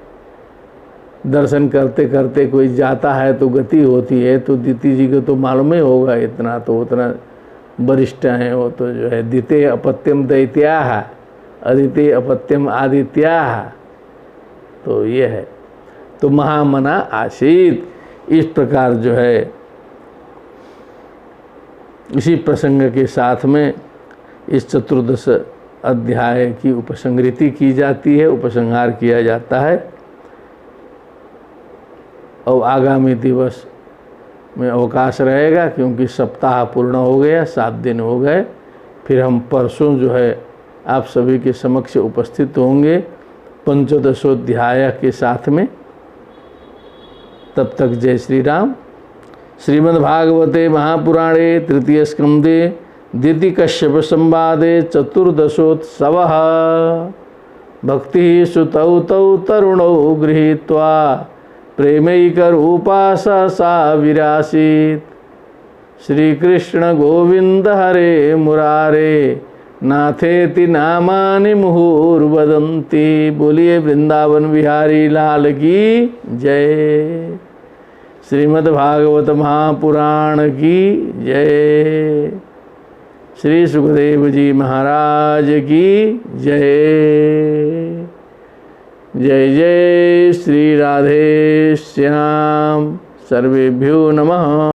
दर्शन करते करते कोई जाता है तो गति होती है, तो दीति जी को तो मालूम ही होगा, इतना तो उतना वरिष्ठ हैं वो तो जो है। द्वितीय अपत्यम दैत्याः अद्वितीय अपत्यम आदित्याः, तो ये है। तो महामना आसीत, इस प्रकार जो है इसी प्रसंग के साथ में इस चतुर्दश अध्याय की उपसंहृति की जाती है, उपसंहार किया जाता है। और आगामी दिवस में अवकाश रहेगा, क्योंकि सप्ताह पूर्ण हो गया, 7 दिन हो गए। फिर हम परसों जो है आप सभी के समक्ष उपस्थित होंगे पंचदशोध्याय के साथ में। तब तक जय श्री राम। श्रीमद्भागवते महापुराणे तृतीय स्कंदे दिति कश्यप संवादे चतुर्दशोत्सवः भक्ति सुतौ तौ तरुणौ गृहीत्वा प्रेमैकरूपा सा विरासीत्। श्री कृष्ण गोविंद हरे मुरारे नाथेति नामानि मुहुर्वदन्ति। बोलिए वृंदावन बिहारी लाल की जय। श्रीमद् भागवत महापुराण की जय। श्री सुखदेव जी महाराज की जय। जय जय श्री राधे श्याम। सर्वेभ्यो नमः।